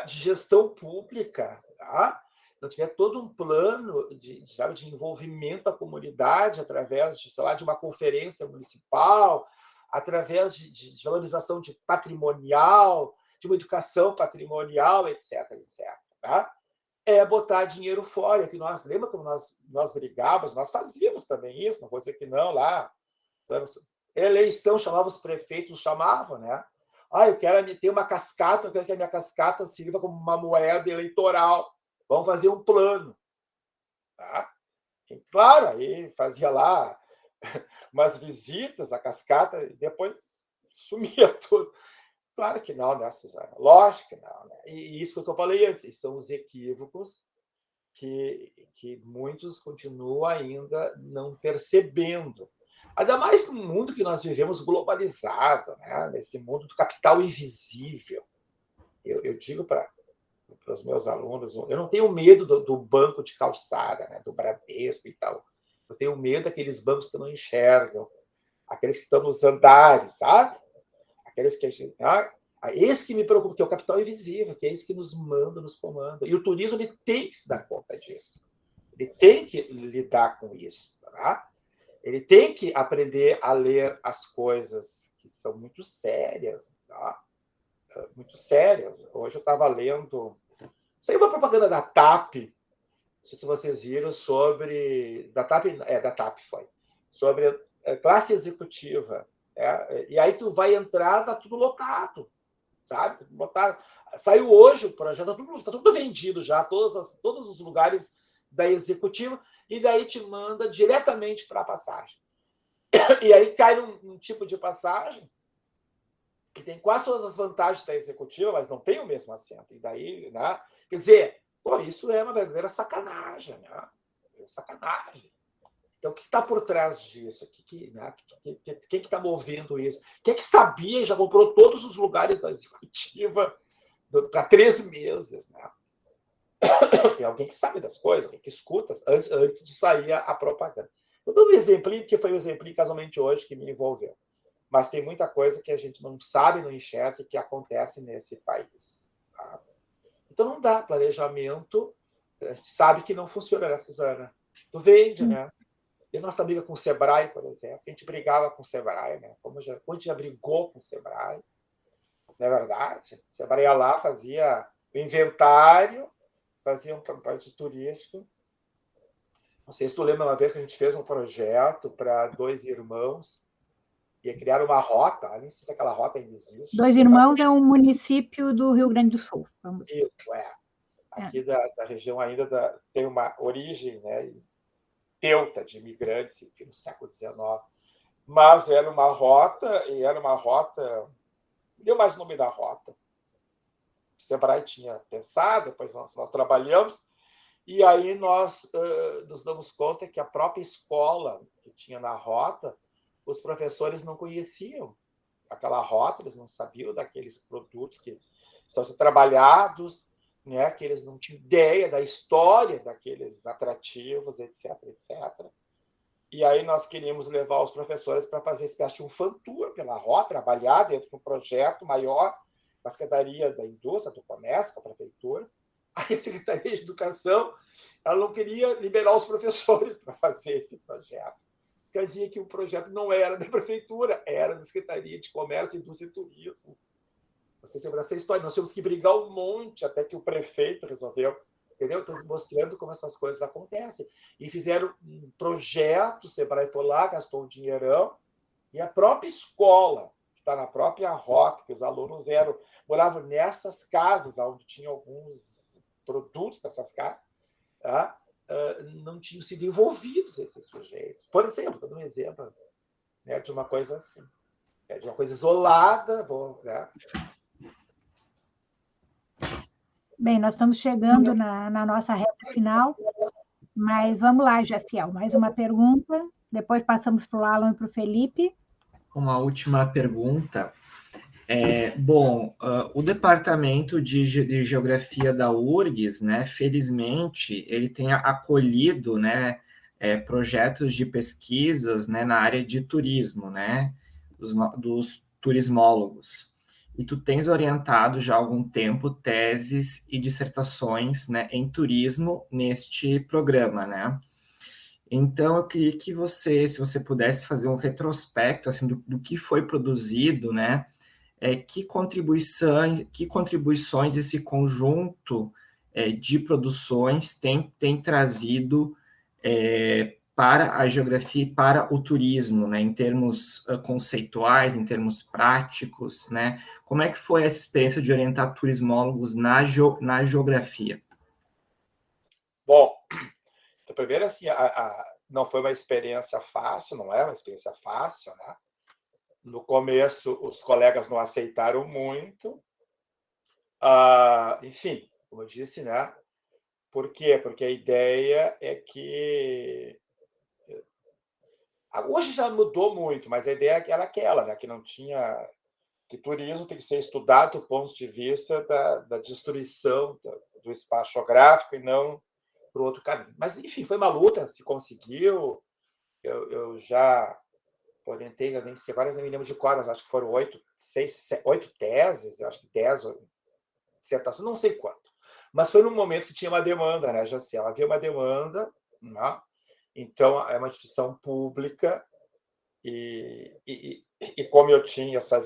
de gestão pública, tá? Não tiver todo um plano de envolvimento da comunidade através de, sei lá, de uma conferência municipal, através de valorização de patrimonial, de uma educação patrimonial, etc. Tá? É botar dinheiro fora, que nós, lembra como nós brigávamos, nós fazíamos também isso, não vou dizer que não, lá, eleição, chamava os prefeitos, chamavam, né? Eu quero ter uma cascata, eu quero que a minha cascata sirva como uma moeda eleitoral. Vamos fazer um plano. Tá? E, claro, aí fazia lá umas visitas à cascata e depois sumia tudo. Claro que não, né, Suzana? Lógico que não. Né? E isso que eu falei antes, são os equívocos que muitos continuam ainda não percebendo. Ainda mais no mundo que nós vivemos globalizado, né? Nesse mundo do capital invisível. Eu digo para os meus alunos, eu não tenho medo do banco de calçada, né? Do Bradesco e tal. Eu tenho medo daqueles bancos que não enxergam, aqueles que estão nos andares, sabe? Aqueles que a gente... esse que me preocupa, que é o capital invisível, que é esse que nos manda, nos comanda. E o turismo ele tem que se dar conta disso. Ele tem que lidar com isso, tá? Ele tem que aprender a ler as coisas que são muito sérias, tá? Muito sérias. Hoje eu estava lendo... Saiu uma propaganda da TAP, não sei se vocês viram, sobre... Da TAP foi. Sobre classe executiva. E aí tu vai entrar, tá tudo lotado, sabe? Tudo lotado. Saiu hoje o projeto, tá tudo vendido já, todos os lugares da executiva, e daí te manda diretamente para a passagem. E aí cai num tipo de passagem que tem quase todas as vantagens da executiva, mas não tem o mesmo assento. E daí, né? Quer dizer, isso é uma verdadeira sacanagem, né? É sacanagem. Então, o que está por trás disso? Quem que está movendo isso? Quem que sabia e já comprou todos os lugares da executiva para 3 meses, né? Tem alguém que sabe das coisas, alguém que escuta antes de sair a propaganda. Estou dando um exemplinho, porque foi um exemplinho casualmente hoje que me envolveu. Mas tem muita coisa que a gente não sabe, não enxerga, que acontece nesse país. Tá? Então não dá planejamento, a gente sabe que não funciona, né, Suzana? Tu vende, né? E nossa briga com o Sebrae, por exemplo, a gente brigava com o Sebrae, né? Como a gente já brigou com o Sebrae, não é verdade? O Sebrae ia lá, fazia o inventário, fazia um parte turístico. Não sei se tu lembra uma vez que a gente fez um projeto para 2 irmãos, ia criar uma rota, nem sei se aquela rota ainda existe. 2 Irmãos é um município do Rio Grande do Sul. Vamos. Isso, aqui da região ainda tem uma origem, né, teuta de imigrantes, enfim, no século XIX. Mas era uma rota, não deu mais o nome da rota. O Sebrae tinha pensado, depois nós trabalhamos, e aí nós nos damos conta que a própria escola que tinha na rota, os professores não conheciam aquela rota, eles não sabiam daqueles produtos que estão sendo trabalhados, né, que eles não tinham ideia da história daqueles atrativos, etc, etc. E aí nós queríamos levar os professores para fazer espécie de um fan tour pela rota, trabalhar dentro de um projeto maior, com a Secretaria da Indústria, do Comércio, com a Prefeitura. Aí a Secretaria de Educação ela não queria liberar os professores para fazer esse projeto. Quer dizer que o projeto não era da Prefeitura, era da Secretaria de Comércio, Indústria e Turismo. Você lembra essa história? Nós tínhamos que brigar um monte até que o prefeito resolveu. Entendeu? Estou mostrando como essas coisas acontecem. E fizeram um projeto, o Sebrae foi lá, gastou um dinheirão, e a própria escola, que está na própria rota, que os alunos moravam nessas casas, onde tinham alguns produtos dessas casas, tá? Não tinham sido envolvidos esses sujeitos. Por exemplo, estou dando um exemplo, né, de uma coisa assim, de uma coisa isolada, né? Bem, nós estamos chegando na nossa reta final, mas vamos lá, Jaciel, mais uma pergunta, depois passamos para o Alan e para o Felipe. Uma última pergunta. O Departamento de Geografia da URGS, né, felizmente, ele tem acolhido, né, projetos de pesquisas, né, na área de turismo, né, dos turismólogos. E tu tens orientado já há algum tempo teses e dissertações, né, em turismo neste programa, né? Então, eu queria que se você pudesse fazer um retrospecto, assim, do que foi produzido, né? Que contribuições esse conjunto de produções tem trazido para a geografia e para o turismo, né, em termos conceituais, em termos práticos, né? Como é que foi essa experiência de orientar turismólogos na geografia? Bom, primeiro, assim, não foi uma experiência fácil, não é uma experiência fácil, né? No começo, os colegas não aceitaram muito. Enfim, como eu disse, né? Por quê? Porque a ideia é que... Hoje já mudou muito, mas a ideia era aquela, né? Que não tinha... Que turismo tem que ser estudado do ponto de vista da destruição do espaço geográfico e não por outro caminho. Mas, enfim, foi uma luta, se conseguiu. Eu já orientei, eu nem sei, agora eu não me lembro de qual, mas acho que foram 8 teses, acho que 10 dissertações, não sei quanto. Mas foi num momento que tinha uma demanda, né, Jaciel? Havia uma demanda, né? Então, é uma instituição pública e como eu tinha essa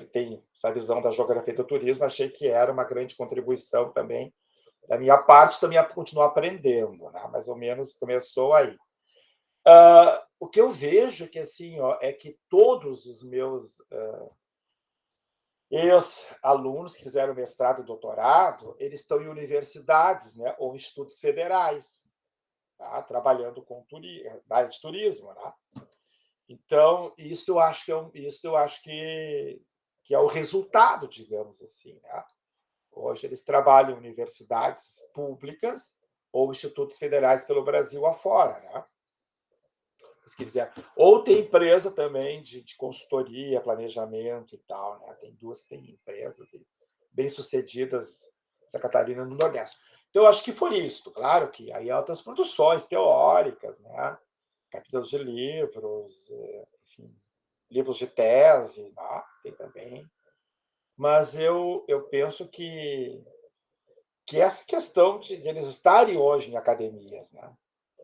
visão da geografia do turismo, achei que era uma grande contribuição também da minha parte, também a continuar aprendendo, né? Mais ou menos começou aí. O que eu vejo que, assim, é que todos os meus ex-alunos que fizeram mestrado e doutorado, eles estão em universidades, né, ou institutos federais, tá? Trabalhando na área de turismo, né? Então, isso eu acho que é o resultado, digamos assim, né? Hoje eles trabalham em universidades públicas ou institutos federais pelo Brasil afora, né? Se quiser. Ou tem empresa também de consultoria, planejamento e tal, né? Tem duas que têm empresas bem-sucedidas Santa Catarina, no Nordeste. Então, eu acho que foi isso. Claro que aí há outras produções teóricas, né? Capítulos de livros, enfim, livros de tese, né? Tem também. Mas eu penso que essa questão de eles estarem hoje em academias, né?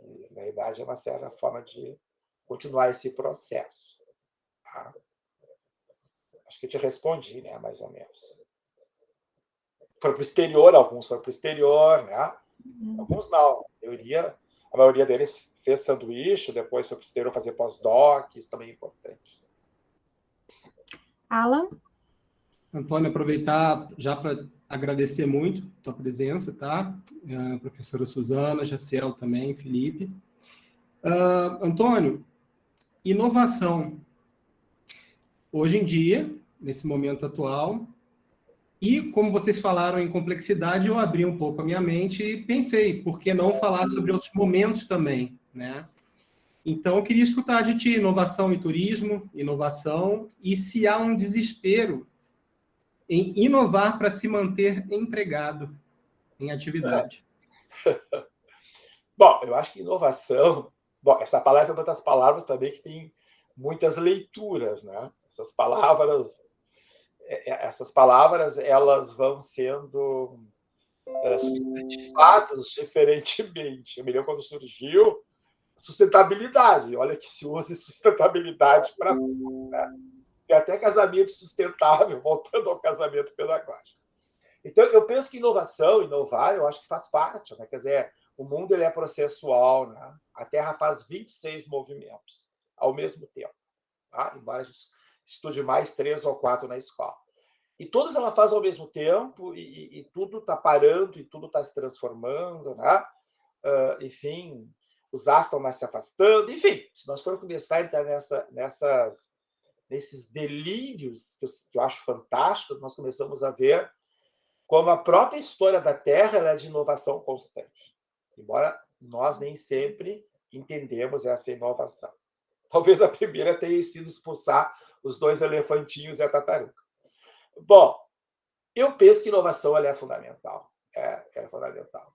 E, na verdade, é uma certa forma de continuar esse processo. Tá? Acho que eu te respondi, né? Mais ou menos. Foram para o exterior, alguns foram para o exterior, né? Alguns não. A maioria deles fez sanduíche, depois foi para o exterior fazer pós-doc, isso também é importante. Alan? Antônio, aproveitar já para agradecer muito a tua presença, tá? A professora Suzana, Jaciel também, Felipe. Antônio, inovação. Hoje em dia, nesse momento atual, e como vocês falaram em complexidade, eu abri um pouco a minha mente e pensei, por que não falar sobre outros momentos também, né? Então, eu queria escutar de ti, inovação e turismo, inovação, e se há um desespero em inovar para se manter empregado em atividade. Bom, eu acho que inovação... Bom, essa palavra é uma das palavras também que tem muitas leituras, né? Essas palavras elas vão sendo substantivadas diferentemente. Eu me lembro quando surgiu sustentabilidade. Olha que se usa sustentabilidade para tudo, né? Tem até casamento sustentável, voltando ao casamento pedagógico. Então, eu penso que inovar, eu acho que faz parte, né? Quer dizer, o mundo ele é processual, né? A Terra faz 26 movimentos ao mesmo tempo, tá? Embora a gente estude mais 3 ou 4 na escola. E todas ela faz ao mesmo tempo, e tudo está parando, e tudo está se transformando, né? Enfim, os astros estão mais se afastando, enfim, se nós formos começar a entrar nesses delírios que eu acho fantásticos, nós começamos a ver como a própria história da Terra ela é de inovação constante, embora nós nem sempre entendemos essa inovação. Talvez a primeira tenha sido expulsar os 2 elefantinhos e a tartaruga. Bom, eu penso que inovação ela é fundamental. Ela é fundamental.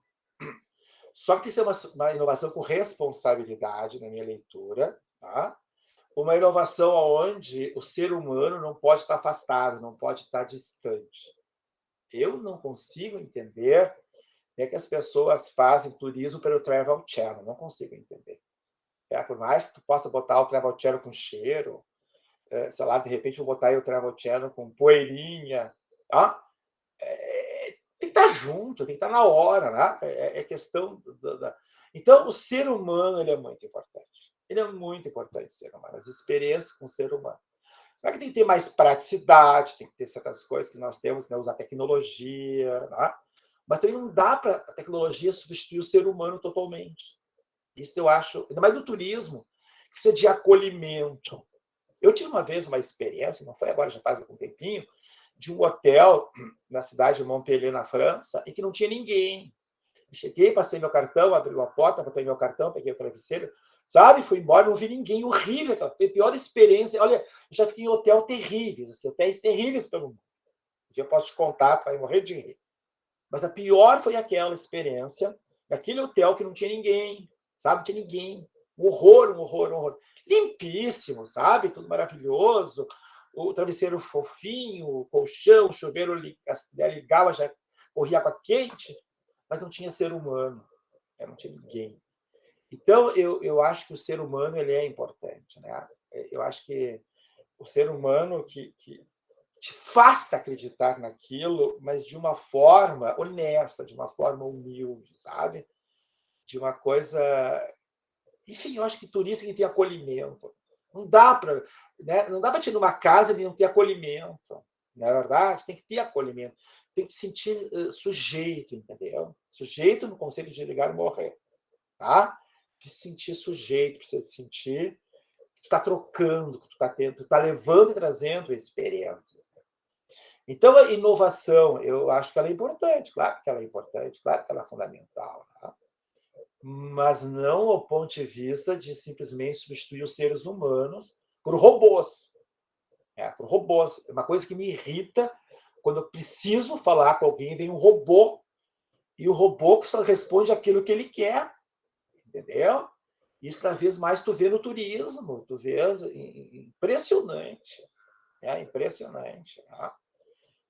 Só que tem que ser uma inovação com responsabilidade, na minha leitura, tá? Uma inovação onde o ser humano não pode estar afastado, não pode estar distante. Eu não consigo entender como é que as pessoas fazem turismo pelo Travel Channel, não consigo entender. Por mais que tu possa botar o Travel Channel com cheiro, sei lá, de repente eu vou botar aí o Travel Channel com poeirinha, tá? Tem que estar junto, tem que estar na hora, né? É questão Então, o ser humano ele é muito importante. Ele é muito importante, o ser humano, as experiências com o ser humano. Não é que tem que ter mais praticidade, tem que ter certas coisas que nós temos, né? Usar tecnologia, né? Mas também não dá para a tecnologia substituir o ser humano totalmente. Isso eu acho, ainda mais no turismo, que precisa de acolhimento. Eu tive uma vez uma experiência, não foi agora, já faz algum tempinho, de um hotel na cidade de Montpellier, na França, e que não tinha ninguém. Eu cheguei, passei meu cartão, abri uma porta, botei meu cartão, peguei o travesseiro, sabe? Fui embora, não vi ninguém. Horrível, foi a pior experiência. Olha, eu já fiquei em hotel terríveis, assim, hotéis terríveis pelo mundo. Um dia eu posso te contar, tu vai morrer de rir. Mas a pior foi aquela experiência daquele hotel que não tinha ninguém, sabe? Não tinha ninguém. Um horror, um horror, um horror. Limpíssimo, sabe? Tudo maravilhoso. O travesseiro fofinho, o colchão, o chuveiro ligava, já corria água quente, mas não tinha ser humano, não tinha ninguém. Então, eu acho que o ser humano ele é importante, né? Eu acho que o ser humano que te faça acreditar naquilo, mas de uma forma honesta, de uma forma humilde, sabe? De uma coisa... Enfim, eu acho que turista tem que ter acolhimento. Não dá para, né? Não dá para ir numa casa e não ter acolhimento. Não é verdade? Tem que ter acolhimento. Tem que sentir sujeito, entendeu? Sujeito no conceito de ligar e morrer. Tá? Precisa sentir sujeito, precisa sentir que tu está trocando, que tu está tendo, tu está levando e trazendo experiências. Então, a inovação, eu acho que ela é importante, claro que ela é importante, claro que ela é fundamental. Tá? Mas não ao ponto de vista de simplesmente substituir os seres humanos por robôs. Por robôs. É uma coisa que me irrita quando eu preciso falar com alguém, vem um robô E o robô que só responde aquilo que ele quer, entendeu? Isso, cada vez mais, tu vê no turismo, tu vês impressionante. É impressionante. Tá?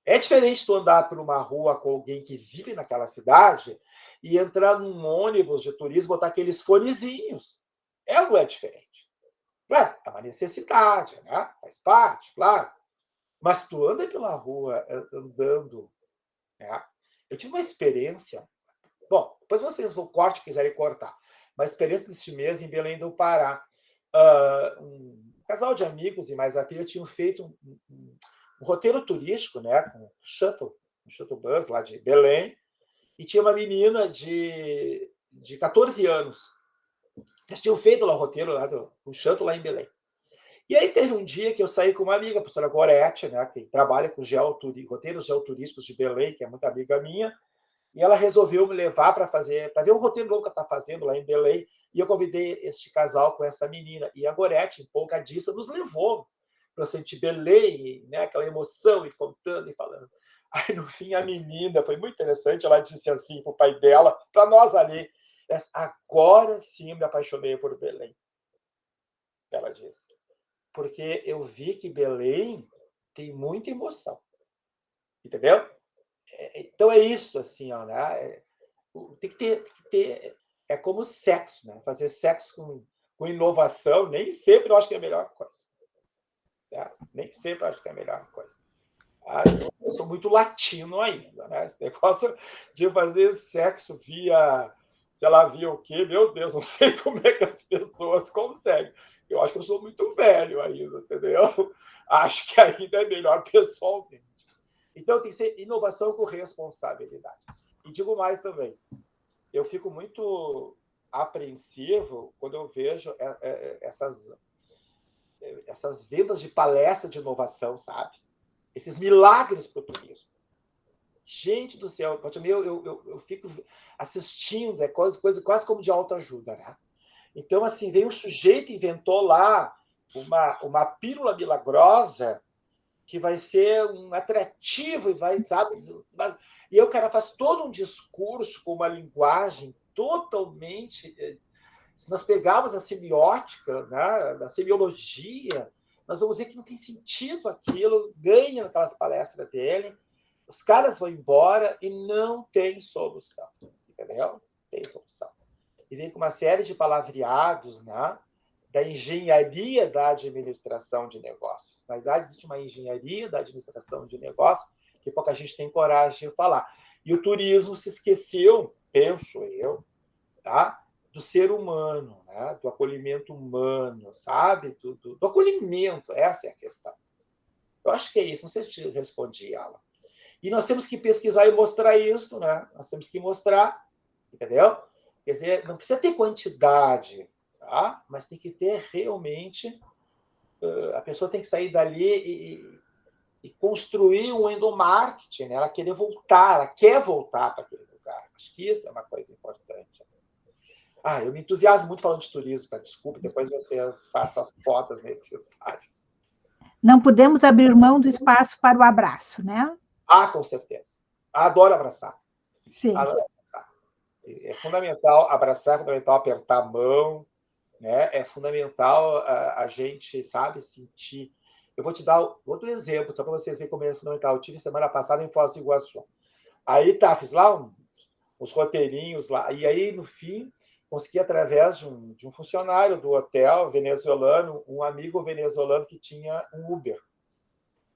É diferente tu andar por uma rua com alguém que vive naquela cidade e entrar num ônibus de turismo e botar aqueles fonezinhos. É ou não é diferente? Claro, é uma necessidade, né? Faz parte, claro. Mas tu anda pela rua andando. Né? Eu tive uma experiência. Bom, depois vocês vão corte, quiserem cortar. Uma experiência deste mês em Belém do Pará. Um casal de amigos e mais a filha tinham feito um roteiro turístico, né, com um shuttle bus lá de Belém, e tinha uma menina de 14 anos. Eles tinham feito lá o roteiro, lá um shuttle lá em Belém. E aí teve um dia que eu saí com uma amiga, a professora Gorete, né, que trabalha com roteiros geoturísticos de Belém, que é muito amiga minha, e ela resolveu me levar para ver um roteiro novo que ela está fazendo lá em Belém, e eu convidei este casal com essa menina. E a Gorete, empolgadíssima, nos levou para sentir Belém, né, aquela emoção, e contando e falando. Aí, no fim, a menina, foi muito interessante, ela disse assim para o pai dela, para nós ali, agora sim me apaixonei por Belém. Ela disse. Porque eu vi que Belém tem muita emoção. Entendeu? Então é isso, assim, ó, né? Tem que ter. É como sexo, né? Fazer sexo com inovação, nem sempre eu acho que é a melhor coisa. Né? Nem sempre eu acho que é a melhor coisa. Eu sou muito latino ainda, né? Esse negócio de fazer sexo via, sei lá, via o quê? Meu Deus, não sei como é que as pessoas conseguem. Eu acho que eu sou muito velho ainda, entendeu? Acho que ainda é melhor pessoalmente. Então, tem que ser inovação com responsabilidade. E digo mais também, eu fico muito apreensivo quando eu vejo essas vendas de palestra de inovação, sabe? Esses milagres para o turismo. Gente do céu, eu fico assistindo, é quase como de autoajuda, né? Então, assim, veio um sujeito e inventou lá uma pílula milagrosa que vai ser um atrativo e vai, sabe? E aí o cara faz todo um discurso com uma linguagem totalmente... Se nós pegarmos a semiótica, né, da semiologia, nós vamos ver que não tem sentido aquilo, ganha naquelas palestras dele, os caras vão embora e não tem solução, entendeu? Tem solução. E vem com uma série de palavreados, né, da engenharia da administração de negócios. Na verdade, existe uma engenharia da administração de negócios que pouca gente tem coragem de falar. E o turismo se esqueceu, penso eu, tá? Do ser humano, né? Do acolhimento humano, sabe? Do acolhimento, essa é a questão. Eu acho que é isso, não sei se te respondi, Alan. E nós temos que pesquisar e mostrar isso, né? Nós temos que mostrar, entendeu? Quer dizer, não precisa ter quantidade, tá? Mas tem que ter realmente... A pessoa tem que sair dali e construir um endomarketing, né? Ela querer voltar, ela quer voltar para aquele lugar. Acho que isso é uma coisa importante. Eu me entusiasmo muito falando de turismo, tá? Desculpe, depois vocês façam as cotas necessárias. Não podemos abrir mão do espaço para o abraço, né? Com certeza. Adoro abraçar. Sim. Adoro abraçar. É fundamental abraçar, é fundamental apertar a mão, né? É fundamental a gente, sabe, sentir. Eu vou te dar outro exemplo, só para vocês verem como é fundamental. Eu tive semana passada em Foz do Iguaçu. Aí fiz lá uns roteirinhos lá, e aí, no fim, consegui, através de um funcionário do hotel venezuelano, um amigo venezuelano que tinha um Uber,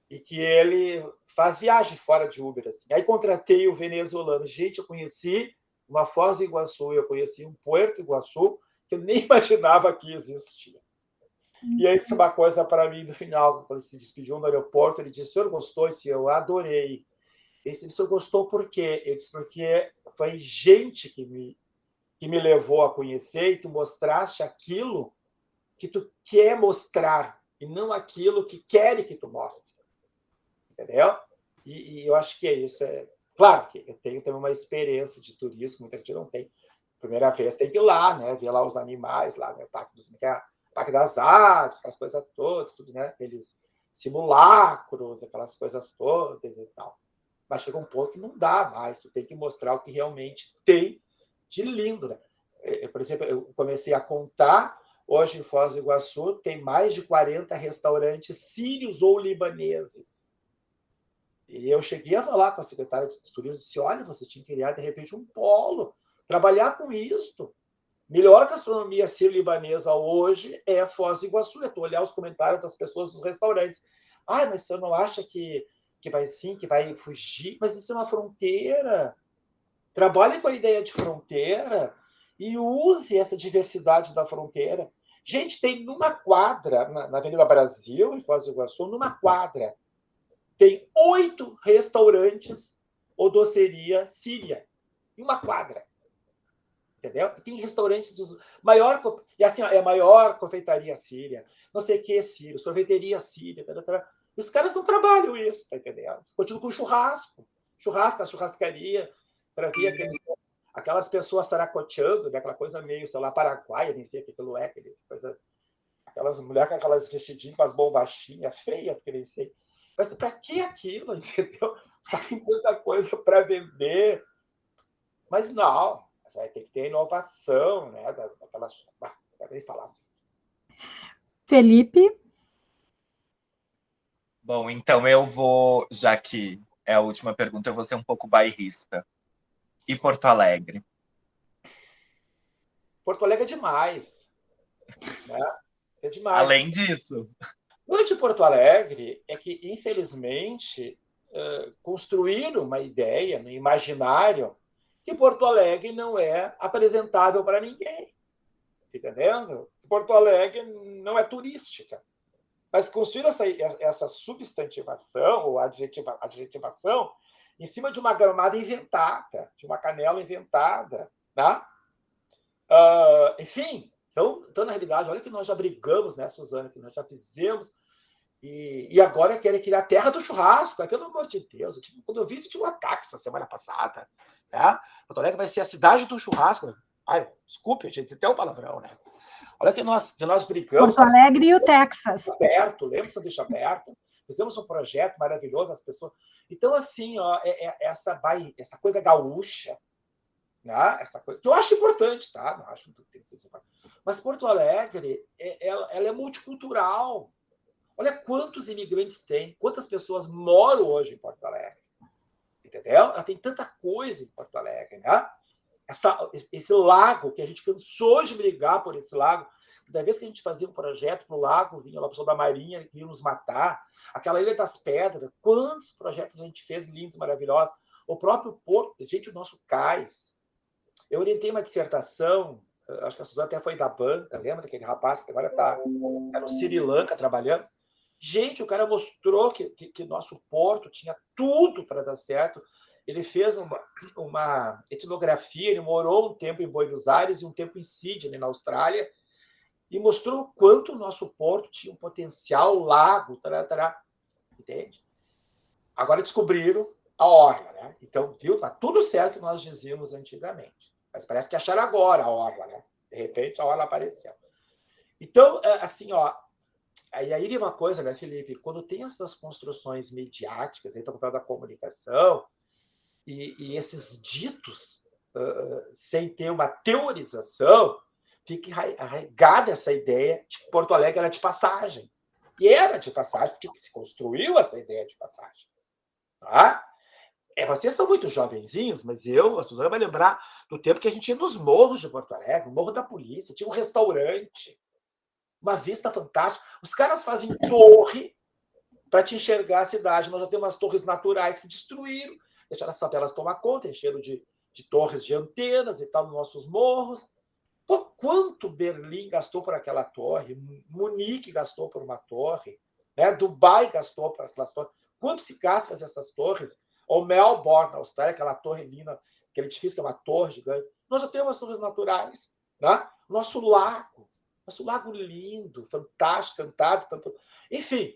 e que ele faz viagem fora de Uber. Assim. Aí contratei o venezuelano. Gente, eu conheci uma Foz do Iguaçu, eu conheci um Puerto Iguaçu, que eu nem imaginava que existia. E aí disse uma coisa para mim no final, quando ele se despediu no aeroporto, ele disse: "O senhor gostou?" Eu disse: "Eu adorei." Ele disse: "O senhor gostou por quê?" Eu disse: "Porque foi gente que me levou a conhecer e tu mostraste aquilo que tu quer mostrar e não aquilo que querem que tu mostre." Entendeu? E eu acho que é isso. Claro que eu tenho também uma experiência de turismo, muita gente não tem. Primeira vez tem que ir lá, né? Ver lá os animais, lá no Parque das Aves, aquelas coisas todas, tudo, né? Aqueles simulacros, aquelas coisas todas e tal. Mas chega um ponto que não dá mais, tu tem que mostrar o que realmente tem de lindo, né? Por exemplo, eu comecei a contar, hoje em Foz do Iguaçu tem mais de 40 restaurantes sírios ou libaneses. E eu cheguei a falar com a secretária de turismo, disse, olha, você tinha que criar, de repente, um polo, trabalhar com isso. Melhor gastronomia sírio-libanesa hoje é Foz do Iguaçu. É tu olhar os comentários das pessoas dos restaurantes. Ah, mas você não acha que vai sim, que vai fugir? Mas isso é uma fronteira. Trabalhe com a ideia de fronteira e use essa diversidade da fronteira. Gente, tem numa quadra, na Avenida Brasil, em Foz do Iguaçu, numa quadra, tem 8 restaurantes ou doceria síria. Em uma quadra. Entendeu? Tem restaurantes dos maior e assim é a maior confeitaria síria, não sei o que sírio, sorveteria síria, e os caras não trabalham isso, tá entendendo? Continuam com churrasco, a churrascaria para ver aquelas pessoas saracoteando, né? Aquela coisa meio, sei lá, paraguaia, nem sei o que aquilo é, aquelas mulheres com aquelas vestidinhas com as bombachinhas feias, que nem sei. Mas para que aquilo, entendeu? Só tem tanta coisa para vender, mas não. Mas aí tem que ter inovação, né? Daquelas. Não quero nem falar. Felipe? Bom, então eu vou, já que é a última pergunta, eu vou ser um pouco bairrista. E Porto Alegre? Porto Alegre é demais. Né? É demais. Além disso. O de Porto Alegre é que, infelizmente, construíram uma ideia no imaginário que Porto Alegre não é apresentável para ninguém. Entendendo? Porto Alegre não é turística. Mas construíram essa substantivação ou adjetivação em cima de uma gramada inventada, de uma canela inventada. Né? Enfim, então, na realidade, olha que nós já brigamos, né, Suzana, que nós já fizemos, e agora querem criar a terra do churrasco. Pelo amor de Deus, quando eu vi isso, tinha um ataque essa semana passada. Né? Porto Alegre vai ser a cidade do churrasco. Ai, desculpe, gente, tem um palavrão, né? Olha que nós brigamos. Porto Alegre e o Texas. Aberto, lembra Sanduíche Deixa Aberto? Fizemos um projeto maravilhoso, as pessoas. Então, assim, ó, essa coisa gaúcha, né? Essa coisa que eu acho importante, tá? Não acho que tem que ser separado. Mas Porto Alegre, ela é multicultural. Olha quantos imigrantes tem, quantas pessoas moram hoje em Porto Alegre. Entendeu? Ela tem tanta coisa em Porto Alegre, né? Esse lago, que a gente cansou de brigar por esse lago. Da vez que a gente fazia um projeto para o lago, vinha lá a pessoa da Marinha, que queria nos matar. Aquela Ilha das Pedras, quantos projetos a gente fez lindos, maravilhosos. O próprio Porto, gente, o nosso cais. Eu orientei uma dissertação, acho que a Suzana até foi da banca, lembra daquele rapaz que agora está no Sri Lanka trabalhando? Gente, o cara mostrou que nosso porto tinha tudo para dar certo. Ele fez uma etnografia, ele morou um tempo em Buenos Aires e um tempo em Sydney, na Austrália, e mostrou o quanto o nosso porto tinha um potencial, lago, entende? Agora descobriram a orla, né? Então, viu? Tá tudo certo que nós dizíamos antigamente. Mas parece que acharam agora a orla, né? De repente, a orla apareceu. Então, assim, ó, aí vem uma coisa, né, Felipe? Quando tem essas construções mediáticas, aí estou falando da comunicação, e esses ditos, sem ter uma teorização, fica arraigada essa ideia de que Porto Alegre era de passagem. E era de passagem, porque se construiu essa ideia de passagem. Tá? Vocês são muito jovenzinhos, mas a Suzana vai lembrar do tempo que a gente ia nos morros de Porto Alegre, o Morro da Polícia, tinha um restaurante, uma vista fantástica. Os caras fazem torre para te enxergar a cidade. Nós já temos umas torres naturais que destruíram, deixaram as favelas tomar conta, encheram de torres de antenas e tal nos nossos morros. Quanto Berlim gastou por aquela torre? Munique gastou por uma torre, né? Dubai gastou por aquelas torres. Quanto se gasta fazer essas torres? Ou Melbourne, na Austrália, aquela torre linda, aquele edifício que é uma torre gigante. Nós já temos as torres naturais. Né? Nosso lago lindo, fantástico, cantado. Tanto... Enfim,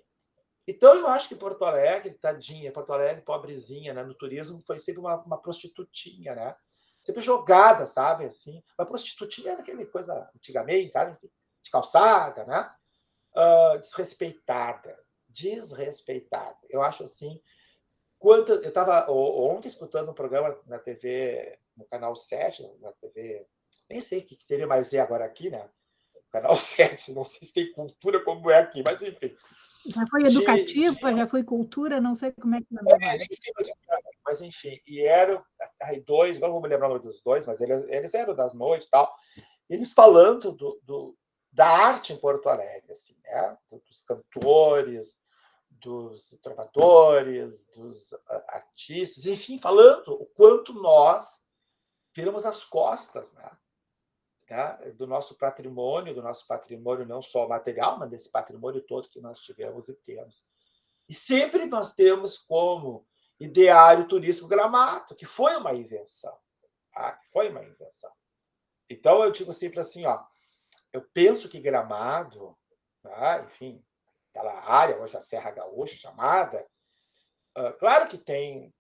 então eu acho que Porto Alegre, tadinha, Porto Alegre, pobrezinha, né? No turismo foi sempre uma prostitutinha, né? Sempre jogada, sabe? Assim, uma prostitutinha daquela coisa antigamente, sabe? Assim, de calçada, né? Desrespeitada. Eu acho assim. eu estava ontem escutando um programa na TV, no Canal 7, na TV, nem sei o que TV mais é agora aqui, né? Canal 7, não sei se tem cultura como é aqui, mas enfim. Já foi educativa, já foi cultura, não sei como é que vai agora. Nem sei, mas enfim. E eram aí dois, não vou me lembrar o nome dos dois, mas eles eram das noites e tal. Eles falando da arte em Porto Alegre, assim, né? Dos cantores, dos trovadores, dos artistas, enfim, falando o quanto nós viramos as costas, né? Do nosso patrimônio não só material, mas desse patrimônio todo que nós tivemos e temos. E sempre nós temos como ideário turístico Gramado, que foi uma invenção. Tá? Foi uma invenção. Então, eu digo sempre assim, ó, eu penso que Gramado, tá? Enfim, aquela área, hoje a Serra Gaúcha chamada, claro que tem,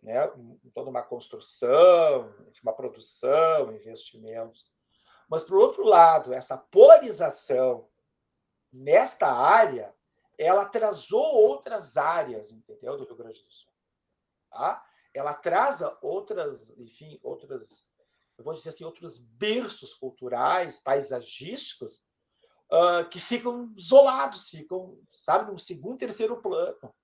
né, toda uma construção, uma produção, investimentos, mas, por outro lado, essa polarização nesta área, ela atrasou outras áreas, entendeu, do Rio Grande do Sul. Tá? Ela atrasa outras, enfim, eu vou dizer assim, outros berços culturais, paisagísticos, que ficam isolados, ficam, sabe, no segundo, terceiro plano.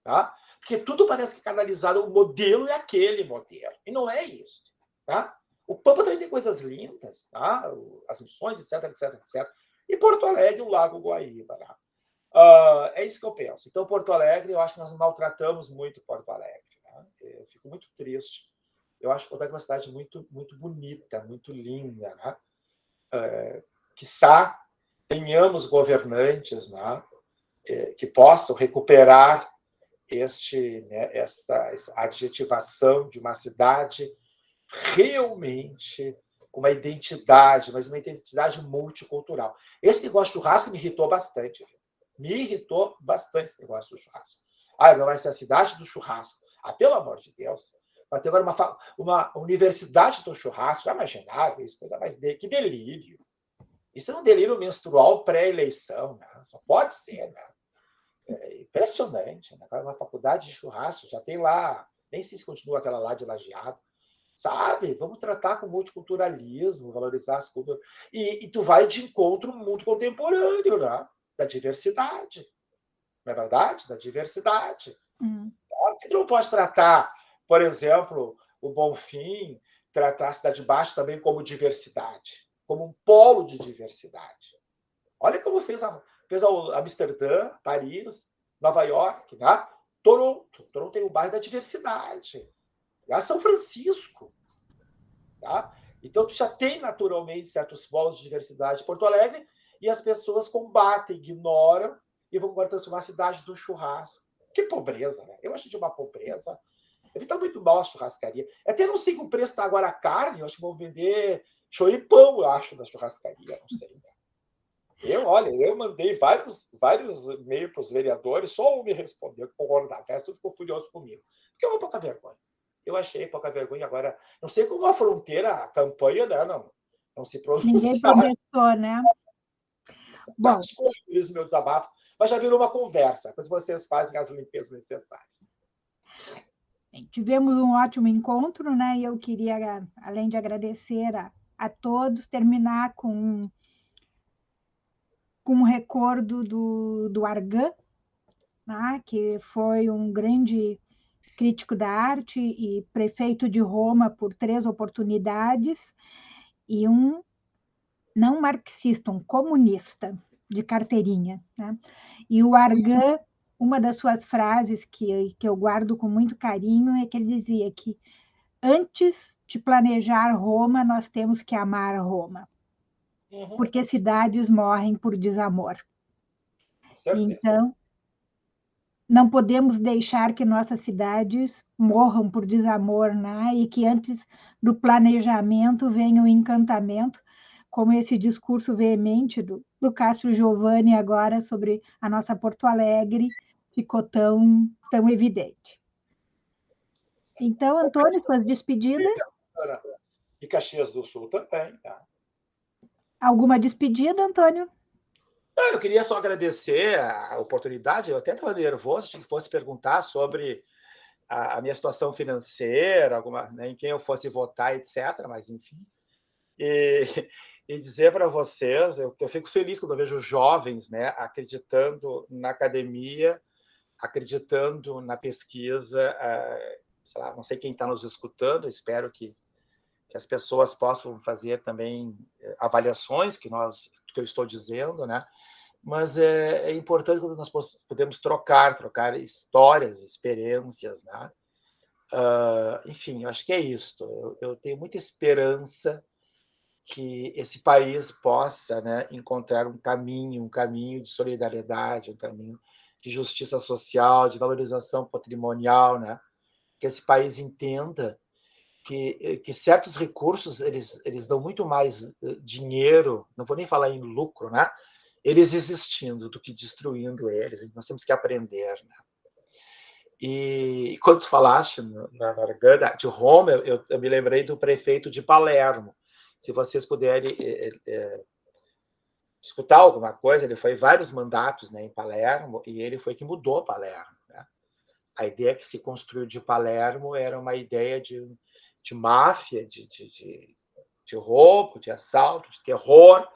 Tá? Porque tudo parece que canalizado, o modelo é aquele modelo. E não é isso. Tá? O Pampa também tem coisas lindas, tá? As missões, etc, etc, etc. E Porto Alegre, o Lago Guaíba. Tá? É isso que eu penso. Então, Porto Alegre, eu acho que nós maltratamos muito Porto Alegre. Né? Eu fico muito triste. Eu acho que Porto Alegre é uma cidade muito, muito bonita, muito linda. Né? Quiçá tenhamos governantes, né? Que possam recuperar essa adjetivação de uma cidade realmente com uma identidade, mas uma identidade multicultural. Esse negócio de churrasco me irritou bastante. Me irritou bastante esse negócio do churrasco. Vai ser a cidade do churrasco. Pelo amor de Deus. Vai ter agora uma universidade do churrasco. Já imaginaram isso? Coisa mais que delírio. Isso é um delírio menstrual pré-eleição. Né? Só pode ser. Né? É impressionante. Né? Uma faculdade de churrasco, já tem lá, nem sei se continua aquela lá de Lajeado. Sabe? Vamos tratar com multiculturalismo, valorizar as culturas. E tu vai de encontro no mundo contemporâneo, né? Da diversidade. Não é verdade? Da diversidade. Tu não pode tratar, por exemplo, o Bonfim, tratar a Cidade Baixa também como diversidade, como um polo de diversidade. Olha como fez Amsterdã, Paris, Nova York, né? Toronto. Toronto tem o bairro da diversidade. São Francisco. Tá? Então, tu já tem naturalmente certos polos de diversidade em Porto Alegre e as pessoas combatem, ignoram e vão agora transformar a cidade do churrasco. Que pobreza, né? Eu acho de uma pobreza. Está muito mal a churrascaria. Até não sei que o preço está agora a carne, eu acho que vão vender choripão, eu acho, da churrascaria, não sei. Né? Eu mandei vários e-mails para os vereadores, só um me respondeu que concordava, o resto ficou furioso comigo. Porque é uma pouca vergonha. Eu achei pouca vergonha agora. Não sei como a fronteira, a campanha, né, não se pronunciou. Ninguém protestou, né? Bom, desculpa isso, meu desabafo, mas já virou uma conversa, pois vocês fazem as limpezas necessárias. Tivemos um ótimo encontro, né? E eu queria, além de agradecer a todos, terminar com um recordo do Argan, né? Que foi um grande crítico da arte e prefeito de Roma por 3 oportunidades, e um não marxista, um comunista de carteirinha. Né? E o Argan, uma das suas frases que eu guardo com muito carinho é que ele dizia que antes de planejar Roma, nós temos que amar Roma, porque cidades morrem por desamor. Então, não podemos deixar que nossas cidades morram por desamor, né? E que antes do planejamento venha o encantamento, como esse discurso veemente do Castro Giovanni agora sobre a nossa Porto Alegre ficou tão evidente. Então, Antônio, suas despedidas? E Caxias do Sul também. Tá? Alguma despedida, Antônio? Eu queria só agradecer a oportunidade, eu até estava nervoso de que fosse perguntar sobre a minha situação financeira, né, em quem eu fosse votar, etc. Mas, enfim. E dizer para vocês, eu fico feliz quando eu vejo jovens, né, acreditando na academia, acreditando na pesquisa. Sei lá, não sei quem está nos escutando, espero que as pessoas possam fazer também avaliações que eu estou dizendo, né? Mas é importante quando nós podemos trocar histórias, experiências, né? Enfim, eu acho que é isso. Eu tenho muita esperança que esse país possa, né, encontrar um caminho de solidariedade, um caminho de justiça social, de valorização patrimonial, né? Que esse país entenda que certos recursos eles dão muito mais dinheiro, não vou nem falar em lucro, né? Eles existindo do que destruindo eles. Nós temos que aprender, né? E quando tu falaste de Roma, eu me lembrei do prefeito de Palermo. Se vocês puderem escutar alguma coisa, ele foi vários mandatos, né, em Palermo, e ele foi que mudou Palermo, né? A ideia que se construiu de Palermo era uma ideia de máfia, de roubo, de assalto, de terror,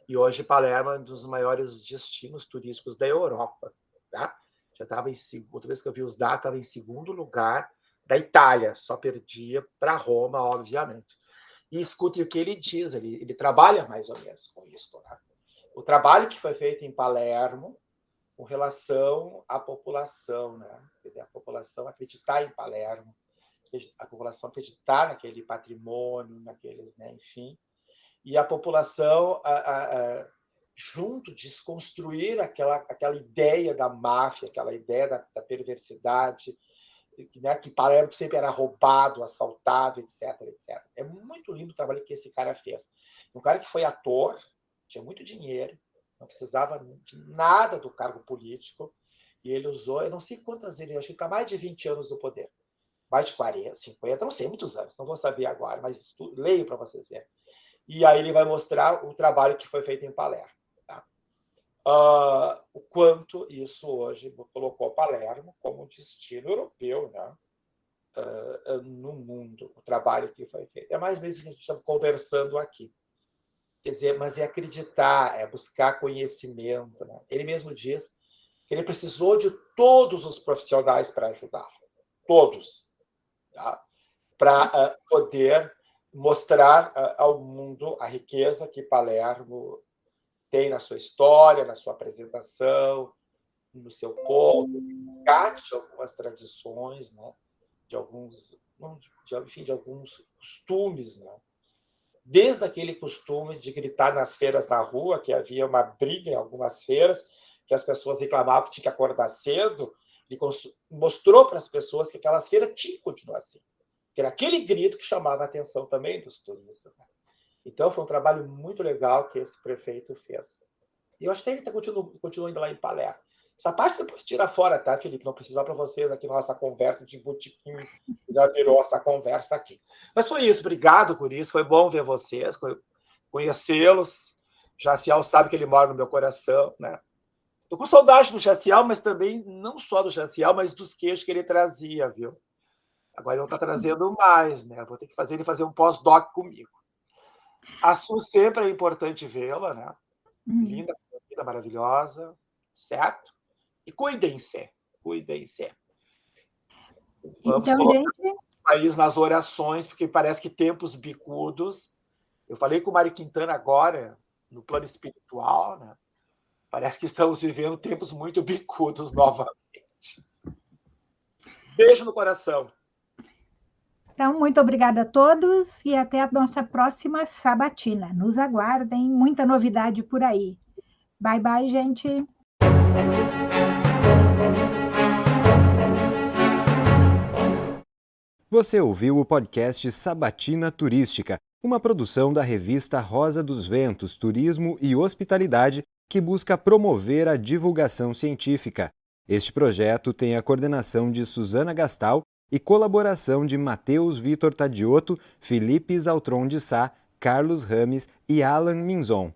e hoje Palermo é um dos maiores destinos turísticos da Europa, tá? Já estava outra vez que eu vi os dados, estava em segundo lugar da Itália, só perdia para Roma, obviamente. E escute o que ele diz, ele trabalha mais ou menos com isso, né? O trabalho que foi feito em Palermo com relação à população, né? Quer dizer, a população acreditar em Palermo, a população acreditar naquele patrimônio, naqueles, né, enfim, e a população junto desconstruir aquela ideia da máfia, aquela ideia da perversidade, né, que Palermo sempre era roubado, assaltado, etc, etc. É muito lindo o trabalho que esse cara fez. Um cara que foi ator, tinha muito dinheiro, não precisava de nada do cargo político, e ele usou, eu não sei quantas vezes, acho que está mais de 20 anos no poder. Mais de 40, 50, não sei, muitos anos, não vou saber agora, mas leio para vocês verem. E aí ele vai mostrar o trabalho que foi feito em Palermo. Tá? O quanto isso hoje colocou Palermo como destino europeu, né? No mundo, o trabalho que foi feito. É mais vezes que a gente está conversando aqui. Quer dizer, mas é acreditar, é buscar conhecimento. Né? Ele mesmo diz que ele precisou de todos os profissionais para ajudá-lo. Todos. Tá? Para poder mostrar ao mundo a riqueza que Palermo tem na sua história, na sua apresentação, no seu povo, resgate de algumas tradições, né? de alguns costumes. Né? Desde aquele costume de gritar nas feiras na rua, que havia uma briga em algumas feiras, que as pessoas reclamavam que tinha que acordar cedo, ele mostrou para as pessoas que aquelas feiras tinham que continuar assim. Que era aquele grito que chamava a atenção também dos turistas. Né? Então, foi um trabalho muito legal que esse prefeito fez. E eu acho que ele continua indo lá em Palermo. Essa parte depois tira fora, tá, Felipe? Não precisar para vocês aqui na nossa conversa de botiquim, já virou essa conversa aqui. Mas foi isso, obrigado por isso, foi bom ver vocês, conhecê-los. O Jaciel sabe que ele mora no meu coração, né? Estou com saudade do Jaciel, mas também não só do Jaciel, mas dos queijos que ele trazia, viu? Agora ele não está trazendo mais, né? Vou ter que fazer ele fazer um pós-doc comigo. A Su sempre é importante vê-la, né? Linda, maravilhosa, certo? E cuidem-se. Vamos então, colocar gente, o país nas orações, porque parece que tempos bicudos. Eu falei com o Mário Quintana agora, no plano espiritual, né? Parece que estamos vivendo tempos muito bicudos novamente. Beijo no coração. então, muito obrigada a todos e até a nossa próxima sabatina. Nos aguardem, muita novidade por aí. Bye, bye, gente. Você ouviu o podcast Sabatina Turística, uma produção da revista Rosa dos Ventos, Turismo e Hospitalidade, que busca promover a divulgação científica. Este projeto tem a coordenação de Suzana Gastal e colaboração de Matheus Vitor Tadioto, Felipe Zaltron de Sá, Carlos Rames e Alan Minzon.